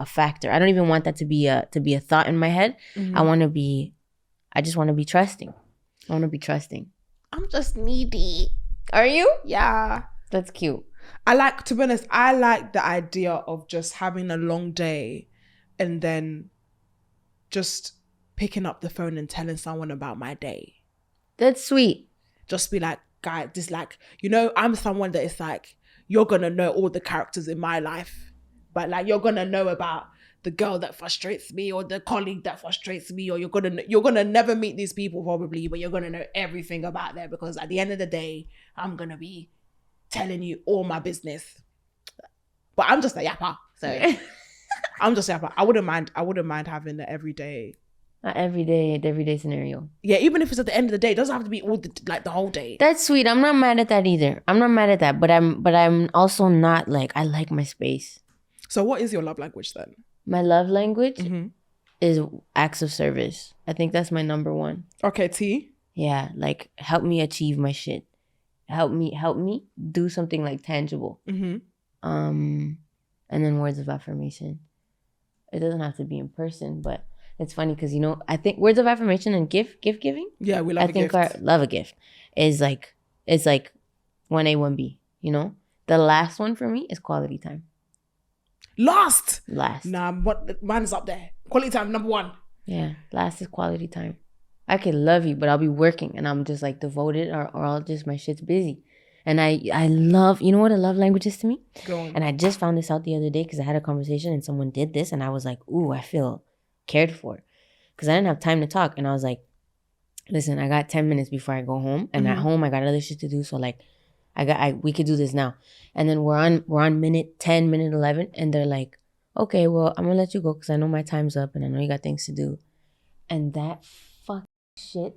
factor. I don't even want that to be a thought in my head. I just want to be trusting. I want to be trusting. I'm just needy. Are you? Yeah. That's cute. To be honest, I like the idea of just having a long day and then just picking up the phone and telling someone about my day. That's sweet. Just be like, guy, this like, I'm someone that is like, you're gonna know all the characters in my life, but like you're gonna know about the girl that frustrates me or the colleague that frustrates me, or you're gonna never meet these people probably, but you're gonna know everything about them because at the end of the day, I'm gonna be telling you all my business. But I'm just a yapper, so I'm just a yapper. I wouldn't mind having the everyday scenario. Yeah, even if it's at the end of the day, it doesn't have to be all the whole day. That's sweet. I'm not mad at that either. I'm not mad at that, but I'm also not like, I like my space. So what is your love language then? My love language is acts of service. I think that's my number one. Okay, T. Yeah, like help me achieve my shit. Help me do something like tangible. And then words of affirmation. It doesn't have to be in person, but it's funny because, I think words of affirmation and gift giving. Yeah, we love a gift. Love a gift is like, it's like 1A, 1B, The last one for me is quality time. Last. Nah, mine is up there. Quality time, number one. Yeah, last is quality time. I can love you, but I'll be working and I'm just like devoted or I'll just, my shit's busy. And I love, you know what a love language is to me? Go on. And I just found this out the other day because I had a conversation and someone did this and I was like, ooh, I feel cared for. Because I didn't have time to talk. And I was like, listen, I got 10 minutes before I go home. And at home, I got other shit to do. So like, we could do this now. And then we're on minute 10, minute 11. And they're like, okay, well, I'm going to let you go because I know my time's up and I know you got things to do. And that fucking shit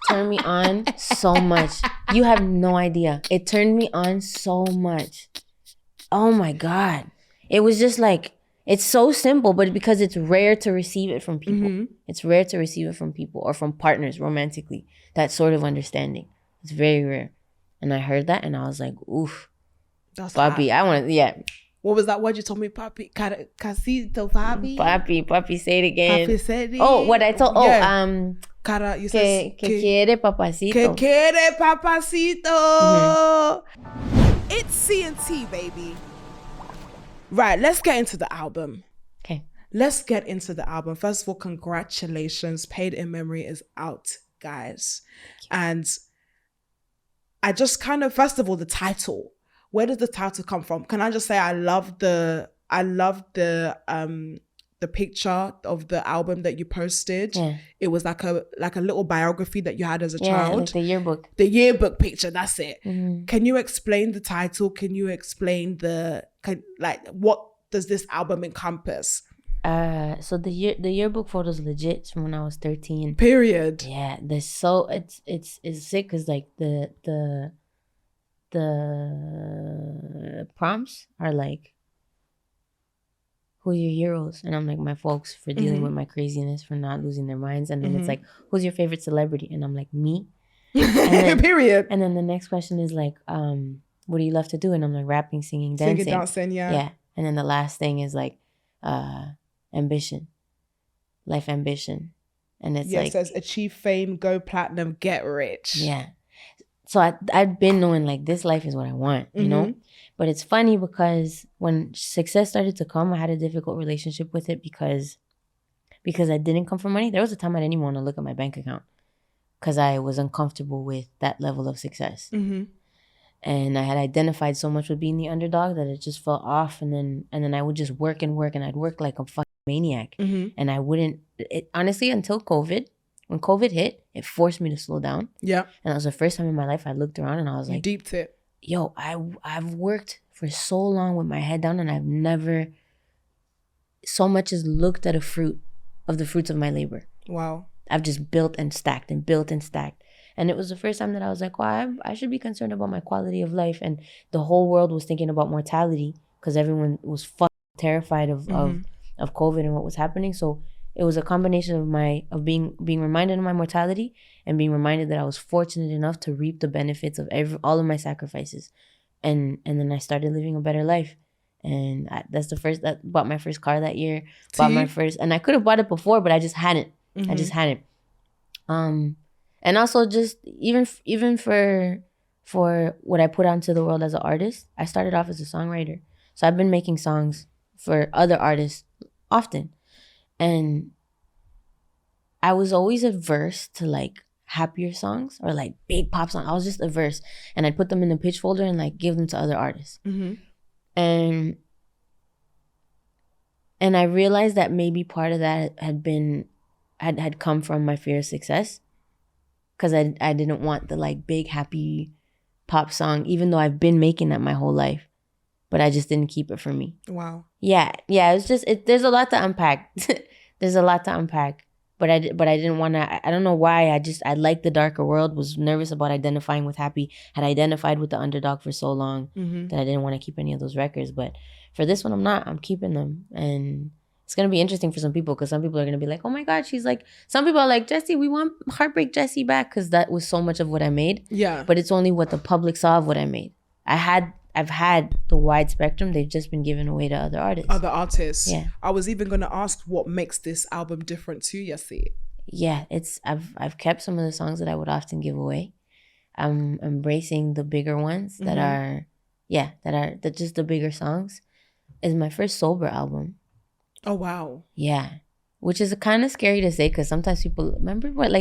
turned me on so much. You have no idea. It turned me on so much. Oh my God. It was just like, it's so simple, but because it's rare to receive it from people. It's rare to receive it from people or from partners romantically. That sort of understanding. It's very rare. And I heard that and I was like, oof. That's papi, I want to, yeah. What was that word you told me? Papi, casito, papi? Papi, say it again. Papi, say it. Oh, what I told, Cara, you said, que quiere papacito. Que quiere papacito. It's C&T, baby. Right, let's get into the album. Okay. Let's get into the album. First of all, congratulations. Paid in Memory is out, guys. And I just first of all, the title. Where does the title come from? Can I just say I love the picture of the album that you posted. Yeah. It was like a little biography that you had as a child. Like the yearbook. The yearbook picture, that's it. Mm-hmm. Can you explain the title? Can you explain what does this album encompass? So the yearbook photos legit from when I was 13. Period. Yeah, it's sick because like the prompts are like, who are your heroes? And I'm like, my folks for dealing with my craziness, for not losing their minds. And then it's like, who's your favorite celebrity? And I'm like, me. Then, period. And then the next question is like, what do you love to do? And I'm like, rapping, singing, dancing. Singing, dancing, yeah. Yeah. And then the last thing is like, ambition, life ambition. And it's like, it says achieve fame, go platinum, get rich. Yeah. So I'd been knowing like this life is what I want, you know? But it's funny because when success started to come, I had a difficult relationship with it because I didn't come from money. There was a time I didn't even want to look at my bank account because I was uncomfortable with that level of success. And I had identified so much with being the underdog that it just felt off. And then I would just work and work, and I'd work like a fucking maniac. And I wouldn't, honestly, until COVID. When COVID hit, it forced me to slow down. Yeah. And that was the first time in my life I looked around and I was like, you deeped it. Yo, I've worked for so long with my head down, and I've never so much as looked at the fruits of my labor. Wow. I've just built and stacked and built and stacked. And it was the first time that I was like, well, I should be concerned about my quality of life. And the whole world was thinking about mortality because everyone was fucking terrified of COVID and what was happening. So it was a combination of being reminded of my mortality and being reminded that I was fortunate enough to reap the benefits of all of my sacrifices. And then I started living a better life. And bought my first car that year. Bought my first, and I could have bought it before, but I just hadn't. I just hadn't. And also just even for what I put out into the world as an artist, I started off as a songwriter. So I've been making songs for other artists often. And I was always averse to like happier songs or like big pop songs. I was just averse. And I'd put them in the pitch folder and like give them to other artists. And I realized that maybe part of that had come from my fear of success. Because I didn't want the like big happy pop song, even though I've been making that my whole life. But I just didn't keep it for me. Wow. Yeah. It's just there's a lot to unpack. There's a lot to unpack. But I didn't want to. I don't know why. I liked the darker world. Was nervous about identifying with happy. Had identified with the underdog for so long that I didn't want to keep any of those records. But for this one, I'm not. I'm keeping them. And it's going to be interesting for some people because some people are going to be like, oh my God, she's like, some people are like, Jessie, we want Heartbreak Jessie back because that was so much of what I made. Yeah. But it's only what the public saw of what I made. I've had the wide spectrum. They've just been given away to other artists. Yeah. I was even going to ask what makes this album different to Jessie. Yeah, I've kept some of the songs that I would often give away. I'm embracing the bigger ones that are just the bigger songs. It's my first sober album. Oh, wow. Yeah. Which is kind of scary to say because sometimes people,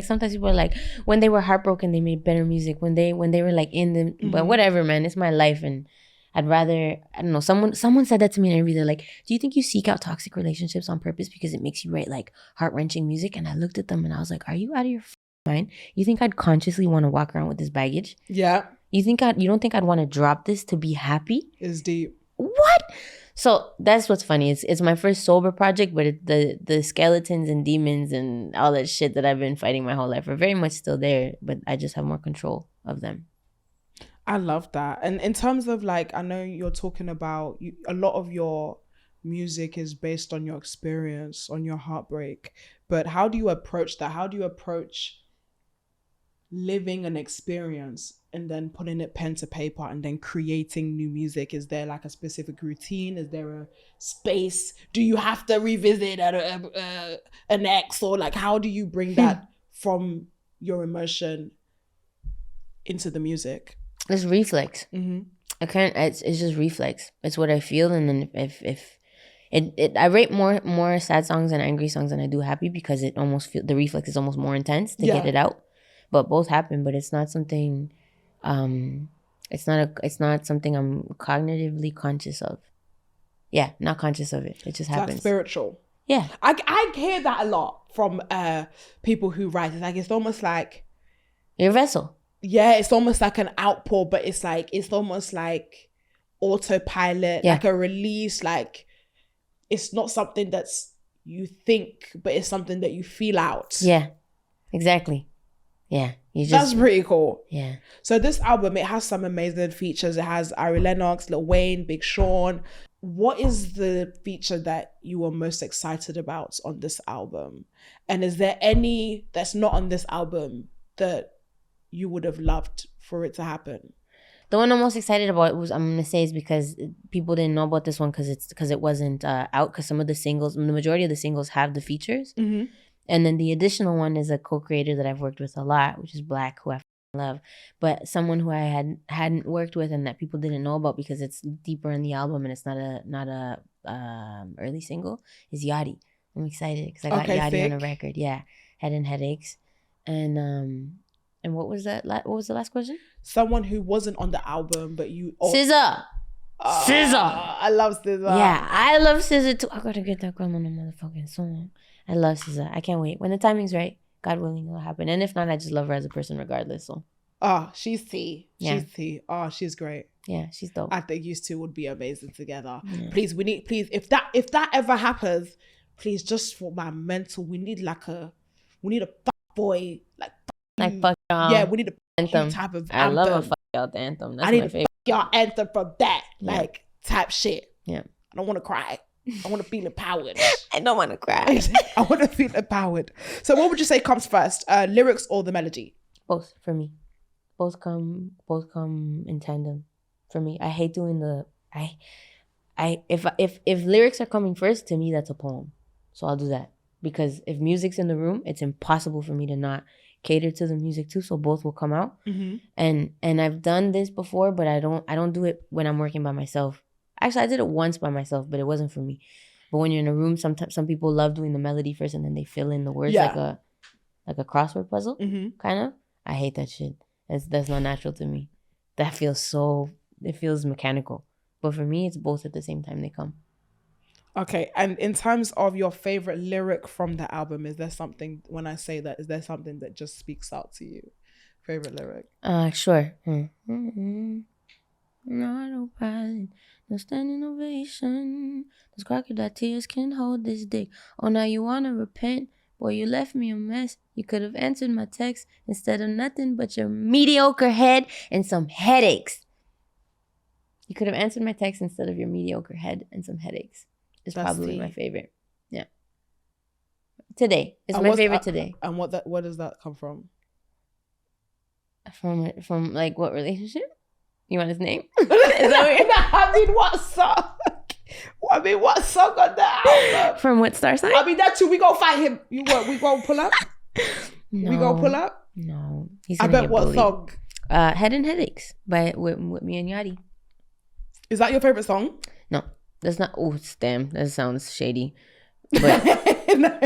sometimes people are like, when they were heartbroken, they made better music. When they were like in the, but whatever, man, it's my life. And I'd rather, I don't know, someone said that to me in an interview. They're like, do you think you seek out toxic relationships on purpose because it makes you write like heart-wrenching music? And I looked at them and I was like, are you out of your mind? You think I'd consciously want to walk around with this baggage? Yeah. You don't think I'd want to drop this to be happy? It's deep. What? So that's what's funny. It's my first sober project, but the skeletons and demons and all that shit that I've been fighting my whole life are very much still there, but I just have more control of them. I love that. And in terms of like, I know you're talking about a lot of your music is based on your experience, on your heartbreak. But how do you approach that? How do you approach living an experience and then putting it pen to paper and then creating new music? Is there like a specific routine? Is there a space? Do you have to revisit an ex, or like how do you bring that from your emotion into the music? It's reflex. I can't. It's just reflex. It's what I feel, and then if I rate more sad songs and angry songs than I do happy because it almost the reflex is almost more intense to get it out. But both happen. But it's not something. It's not something I'm cognitively conscious of. Yeah, not conscious of it. It just happens. Like spiritual. Yeah, I hear that a lot from people who write. It's like it's almost like your vessel. Yeah, it's almost like an outpour, but it's almost like autopilot, like a release. Like it's not something that's you think, but it's something that you feel out. Yeah, exactly. Yeah, that's pretty cool. Yeah. So this album, it has some amazing features. It has Ari Lennox, Lil Wayne, Big Sean. What is the feature that you were most excited about on this album? And is there any that's not on this album that you would have loved for it to happen? The one I'm most excited about is because people didn't know about this one because it wasn't out, because some of the singles, the majority of the singles have the features. And then the additional one is a co-creator that I've worked with a lot, which is Black, who I love. But someone who I hadn't worked with and that people didn't know about because it's deeper in the album and it's not a early single is Yachty. I'm excited because I got Yachty on a record. Yeah, Head and Headaches. And And what was that? What was the last question? Someone who wasn't on the album, but you... SZA. SZA. I love SZA. Yeah, I love SZA too. I gotta get that girl on the motherfucking song. I love SZA. I can't wait. When the timing's right, God willing, it'll happen. And if not, I just love her as a person regardless. So. Oh, she's T. Yeah. She's T. Oh, she's great. Yeah, she's dope. I think you two would be amazing together. Yeah. Please, if that ever happens, please, just for my mental, we need a fuck boy, like fuck y'all. Yeah, we need a anthem. type of I anthem. love a fuck y'all anthem. That's I need my a favorite. fuck y'all anthem from that, Yeah. like type shit. Yeah. I don't want to cry. I want to feel empowered. I don't want to cry. I want to feel empowered. So what would you say comes first, lyrics or the melody? Both for me. Both come in tandem for me. I hate doing if lyrics are coming first, to me that's a poem. So I'll do that. Because if music's in the room, it's impossible for me to not cater to the music too. So both will come out. Mm-hmm. And I've done this before, but I don't do it when I'm working by myself. Actually, I did it once by myself, but it wasn't for me. But when you're in a room, sometimes some people love doing the melody first and then they fill in the words like a crossword puzzle, kind of. I hate that shit. That's not natural to me. That feels it feels mechanical. But for me, it's both at the same time they come. Okay, and in terms of your favorite lyric from the album, is there something, when I say that, is there something that just speaks out to you? Favorite lyric? Sure. No pilot, no standing ovation. Those crocodile tears can hold this dick. Oh, now you wanna repent? Boy, you left me a mess. You could have answered my text instead of nothing but your mediocre head and some headaches. You could have answered my text instead of your mediocre head and some headaches. It's probably my favorite. Yeah. Today. It's my favorite today. And what does that come from? From like what relationship? You want his name? Is that weird? I mean, what song? What song on the album? From what star sign? I mean, that too. We go fight him. We go pull up. No, we go pull up. No, he's. I bet what song? Head and Headaches with me and Yachty. Is that your favorite song? No, that's not. Oh, damn, that sounds shady. But no.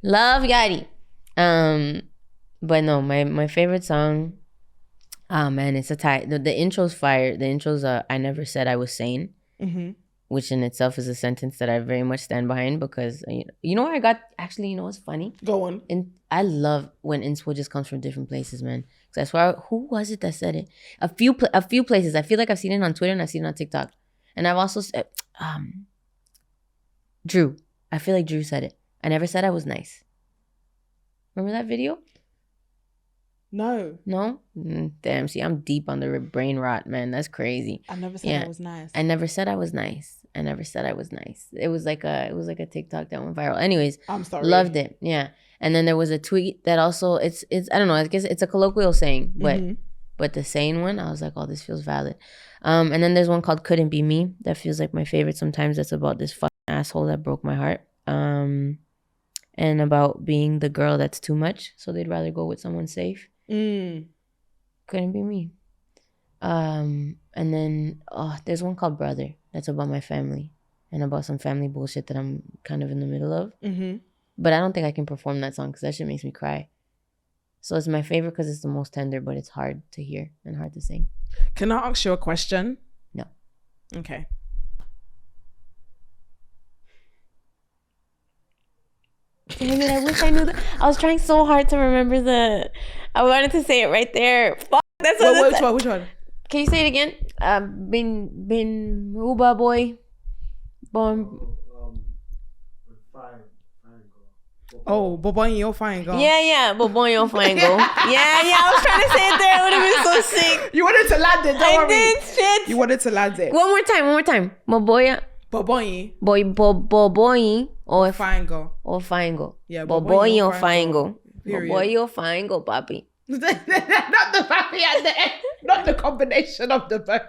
Love Yachty. But no, my favorite song. Oh man, it's a tie. The intro's fire. The intro's I never said I was sane, which in itself is a sentence that I very much stand behind because you know where I got. Actually, you know what's funny? Go on. And I love when inspo just comes from different places, man. Because I swear, who was it that said it? A few places. I feel like I've seen it on Twitter and I've seen it on TikTok, and I've also said, Drew. I feel like Drew said it. I never said I was nice. Remember that video? No. Damn, see, I'm deep on the brain rot, man. That's crazy. I never said I was nice. I never said I was nice. It was like a TikTok that went viral. Anyways, I'm sorry. Loved it. Yeah. And then there was a tweet that also it's I don't know, I guess it's a colloquial saying, but the sane one, I was like, oh, this feels valid. And then there's one called Couldn't Be Me that feels like my favorite sometimes. That's about this fucking asshole that broke my heart. And about being the girl that's too much, so they'd rather go with someone safe. Couldn't be me. And then there's one called Brother that's about my family and about some family bullshit that I'm kind of in the middle of. But I don't think I can perform that song because that shit makes me cry. So it's my favorite because it's the most tender, but it's hard to hear and hard to sing. Can I ask you a question? No. Okay. Damn it, I wish I knew that. I was trying so hard to remember I wanted to say it right there. Fuck, that's what Which one? Can you say it again? Bin Ruba boy. Born. Oh, Bobonyo fine girl. Yeah, Bobonyo fine girl. Yeah, I was trying to say it there. It would have been so sick. You wanted to land it, don't worry. did, shit. You wanted to land it. One more time. Boboya. Bobonyi. Boboyi. Or fine girl. Or fine girl. Yeah, Boboyi or fine girl. Period. Boboyi or fine girl, papi. Not the papi at the end. Not the combination of the both.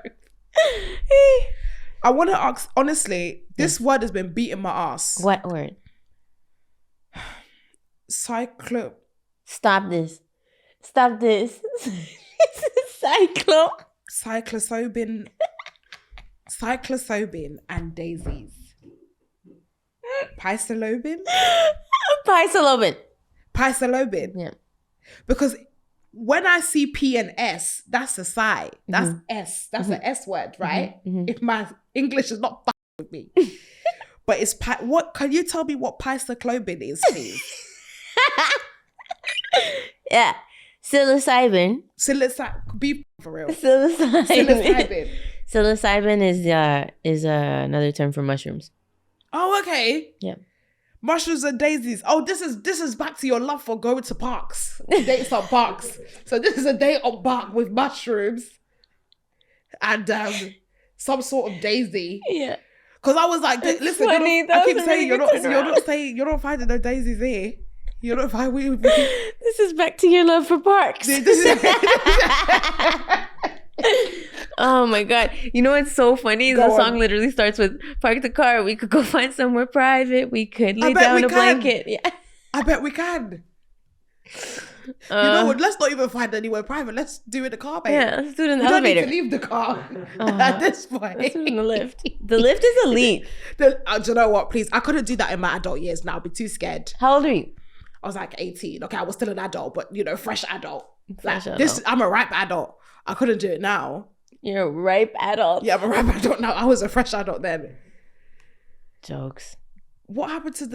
I want to ask, honestly, this word has been beating my ass. What word? Cyclo. Stop this. Cyclosobin and daisies. Pysalobin. Paisalobin. Yeah. Because when I see P and S, that's a sigh. That's S. That's an S word, right? If my English is not with me. But it's what? Can you tell me what psilocybin is, please? Yeah. Psilocybin. Be for real. Psilocybin. Psilocybin is another term for mushrooms. Oh, okay. Yeah. Mushrooms and daisies. Oh, this is back to your love for going to parks. Dates on parks. So this is a date on park with mushrooms and some sort of daisy. Yeah. Because I was like, listen, I keep saying you're not finding no daisies here. You're not finding. This is back to your love for parks. Oh my God. You know what's so funny? The song literally starts with park the car. We could go find somewhere private. We could lay down a blanket. Yeah. I bet we can. You know what? Let's not even find anywhere private. Let's do it in the car, babe. Yeah, let's do it in the elevator. elevator. Don't need to leave the car at this point. Let's do it in the lift. The lift is elite. Do you know what? Please, I couldn't do that in my adult years now. I'd be too scared. How old are you? I was like 18. Okay, I was still an adult, but fresh adult. Fresh adult. This, I'm a ripe adult. I couldn't do it now. You're a ripe adult. Yeah, I'm a ripe adult now. I was a fresh adult then. Jokes. What happened to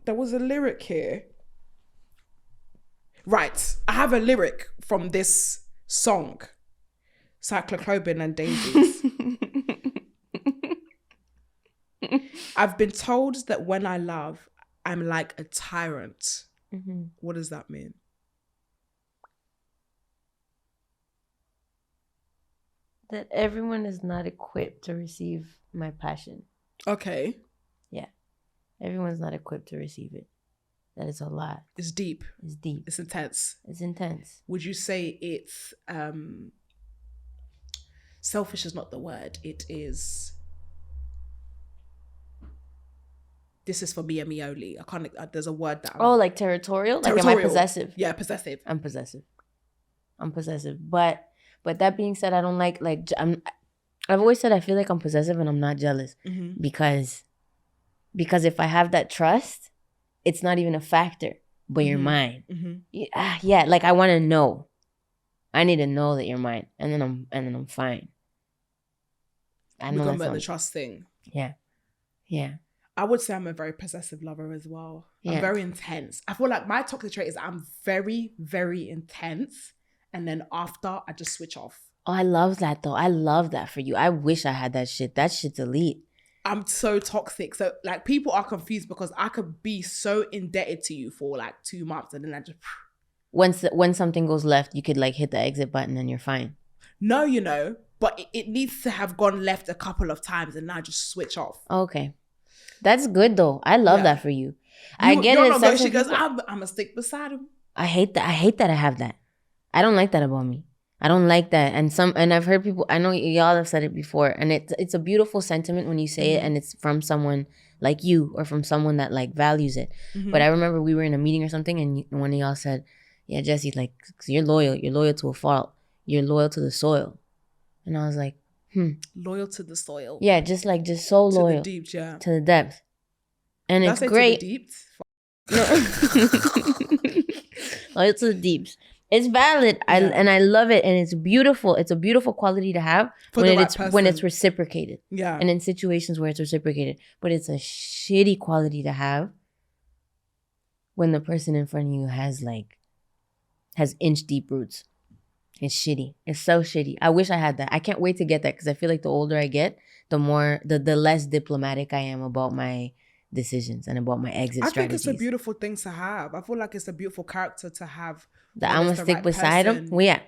there was a lyric here. Right. I have a lyric from this song. Cycloclobin and daisies. I've been told that when I love, I'm like a tyrant. What does that mean? That everyone is not equipped to receive my passion. Okay. Yeah. Everyone's not equipped to receive it. That is a lot. It's deep. It's deep. It's intense. It's intense. Would you say it's selfish is not the word. It is this is for me and me only. I can't there's a word that like territorial? Like am I possessive? Yeah, possessive. I'm possessive. But that being said, I don't like I've always said I feel like I'm possessive and I'm not jealous because if I have that trust, it's not even a factor, but you're mine. Yeah, like I want to know. I need to know that you're mine, and then I'm fine. I know that's the trust thing. Yeah, yeah. I would say I'm a very possessive lover as well. Yeah. I'm very intense. I feel like my toxic trait is I'm very, very intense. And then after, I just switch off. Oh, I love that though. I love that for you. I wish I had that shit. That shit's elite. I'm so toxic. So like people are confused because I could be so indebted to you for like 2 months and then I just... When something goes left, you could like hit the exit button and you're fine. No, but it needs to have gone left a couple of times and now just switch off. Okay. That's good though. I love that for you. I get it. She goes, I'm going to stick beside him. I hate that. I hate that I have that. I don't like that about me. I don't like that. And I've heard people, I know y'all have said it before, and it's a beautiful sentiment when you say it and it's from someone like you or from someone that like values it. But I remember we were in a meeting or something and one of y'all said, yeah, Jessie, like, you're loyal to a fault. You're loyal to the soil. And I was like, Loyal to the soil. Yeah, just so loyal. To the deep, yeah. To the depth. And it's great. To the deep? Loyal to the deeps. It's valid. And I love it. And it's beautiful. It's a beautiful quality to have when it's reciprocated. Yeah. And in situations where it's reciprocated. But it's a shitty quality to have when the person in front of you has inch deep roots. It's shitty. It's so shitty. I wish I had that. I can't wait to get that because I feel like the older I get, the less diplomatic I am about my decisions and about my exit strategies. I think it's a beautiful thing to have. I feel like it's a beautiful character to have. That I'm gonna stick beside him. Yeah.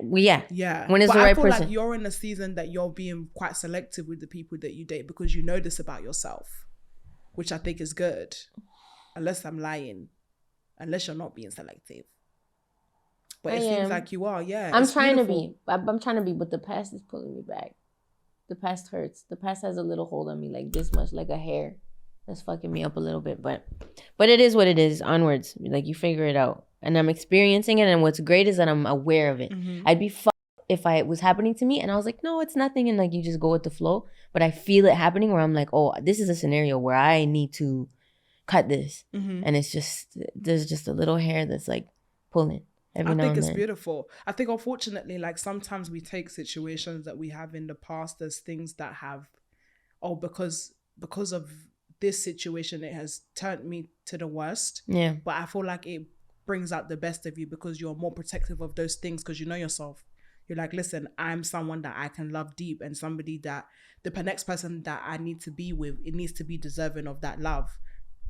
When it's the right person. I feel like you're in a season that you're being quite selective with the people that you date because you know this about yourself, which I think is good. Unless I'm lying, unless you're not being selective. But it seems like you are, yeah. I'm trying to be, but the past is pulling me back. The past hurts. The past has a little hold on me, like this much, like a hair. That's fucking me up a little bit, but it is what it is. Onwards, like you figure it out, and I'm experiencing it. And what's great is that I'm aware of it. I'd be fucked if it was happening to me, and I was like, no, it's nothing, and like you just go with the flow. But I feel it happening where I'm like, oh, this is a scenario where I need to cut this. And it's just, there's just a little hair that's like pulling every now and then. I think it's beautiful. I think unfortunately, like sometimes we take situations that we have in the past as things that have, because of this situation, it has turned me to the worst. Yeah. But I feel like it brings out the best of you because you're more protective of those things because you know yourself. You're like, listen, I'm someone that I can love deep, and somebody that the next person that I need to be with, it needs to be deserving of that love.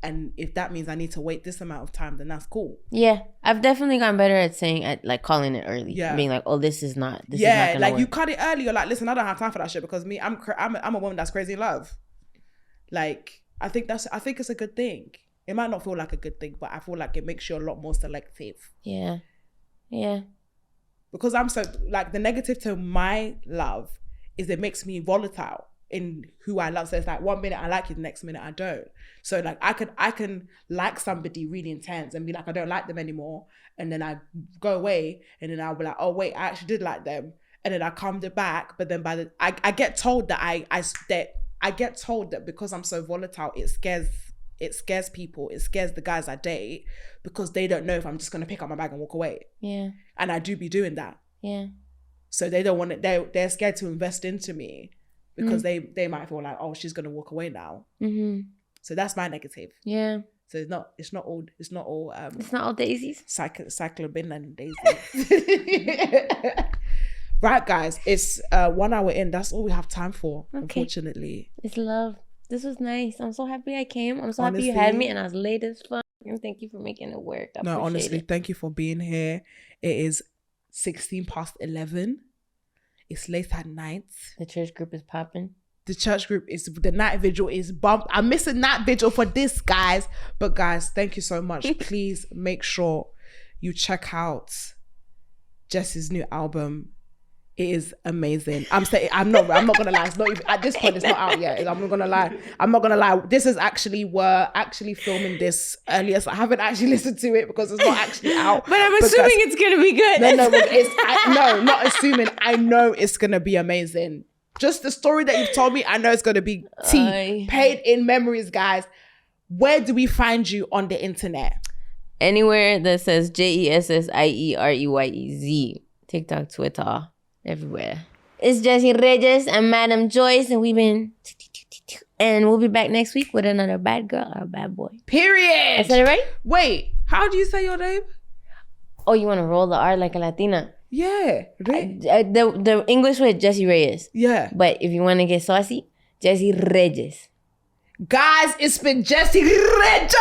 And if that means I need to wait this amount of time, then that's cool. Yeah, I've definitely gotten better at saying, like calling it early. Yeah, being like, oh, this is not like work. You cut it early. You're like, listen, I don't have time for that shit because me, I'm a woman that's crazy in love. Like, I think it's a good thing. It might not feel like a good thing, but I feel like it makes you a lot more selective. Yeah, yeah. Because I'm so, like, the negative to my love is it makes me volatile in who I love. So it's like 1 minute I like you, the next minute I don't. So like I can like somebody really intense and be like, I don't like them anymore. And then I go away and then I'll be like, oh wait, I actually did like them. And then I calmed it back. But then I get told that I get told that because I'm so volatile, it scares people. It scares the guys I date because they don't know if I'm just going to pick up my bag and walk away. Yeah. And I do be doing that. Yeah. So they don't want it. They're scared to invest into me because they might feel like, oh, she's going to walk away now. Mm-hmm. So that's my negative. Yeah. So it's not all it's not all daisies. Cyclobin and daisies. Right, guys. It's 1 hour in. That's all we have time for, unfortunately. It's love. This was nice. I'm so happy I came. I'm so happy you had me, and I was late as fuck. And thank you for making it work. Honestly, thank you for being here. It is 11:16. It's late at night. The church group is popping. The night vigil is bumped. I'm missing night vigil for this, guys. But guys, thank you so much. Please make sure you check out Jessie's new album. It is amazing. I'm not gonna lie. It's not even at this point. It's not out yet. I'm not gonna lie. This is we're actually filming this earlier, so I haven't actually listened to it because it's not actually out. But I'm assuming it's gonna be good. No, not assuming. I know it's gonna be amazing. Just the story that you've told me, I know it's gonna be tea. Paid in memories, guys. Where do we find you on the internet? Anywhere that says JESSIEREYEZ. TikTok, Twitter. Everywhere. It's Jessie Reyes and Madam Joyce, and we'll be back next week with another bad girl or a bad boy. Period. I said it right? Wait, how do you say your name? Oh, you want to roll the R like a Latina? Yeah. The English way, Jessie Reyes. Yeah. But if you want to get saucy, Jessie Reyes. Guys, it's been Jessie Reyes.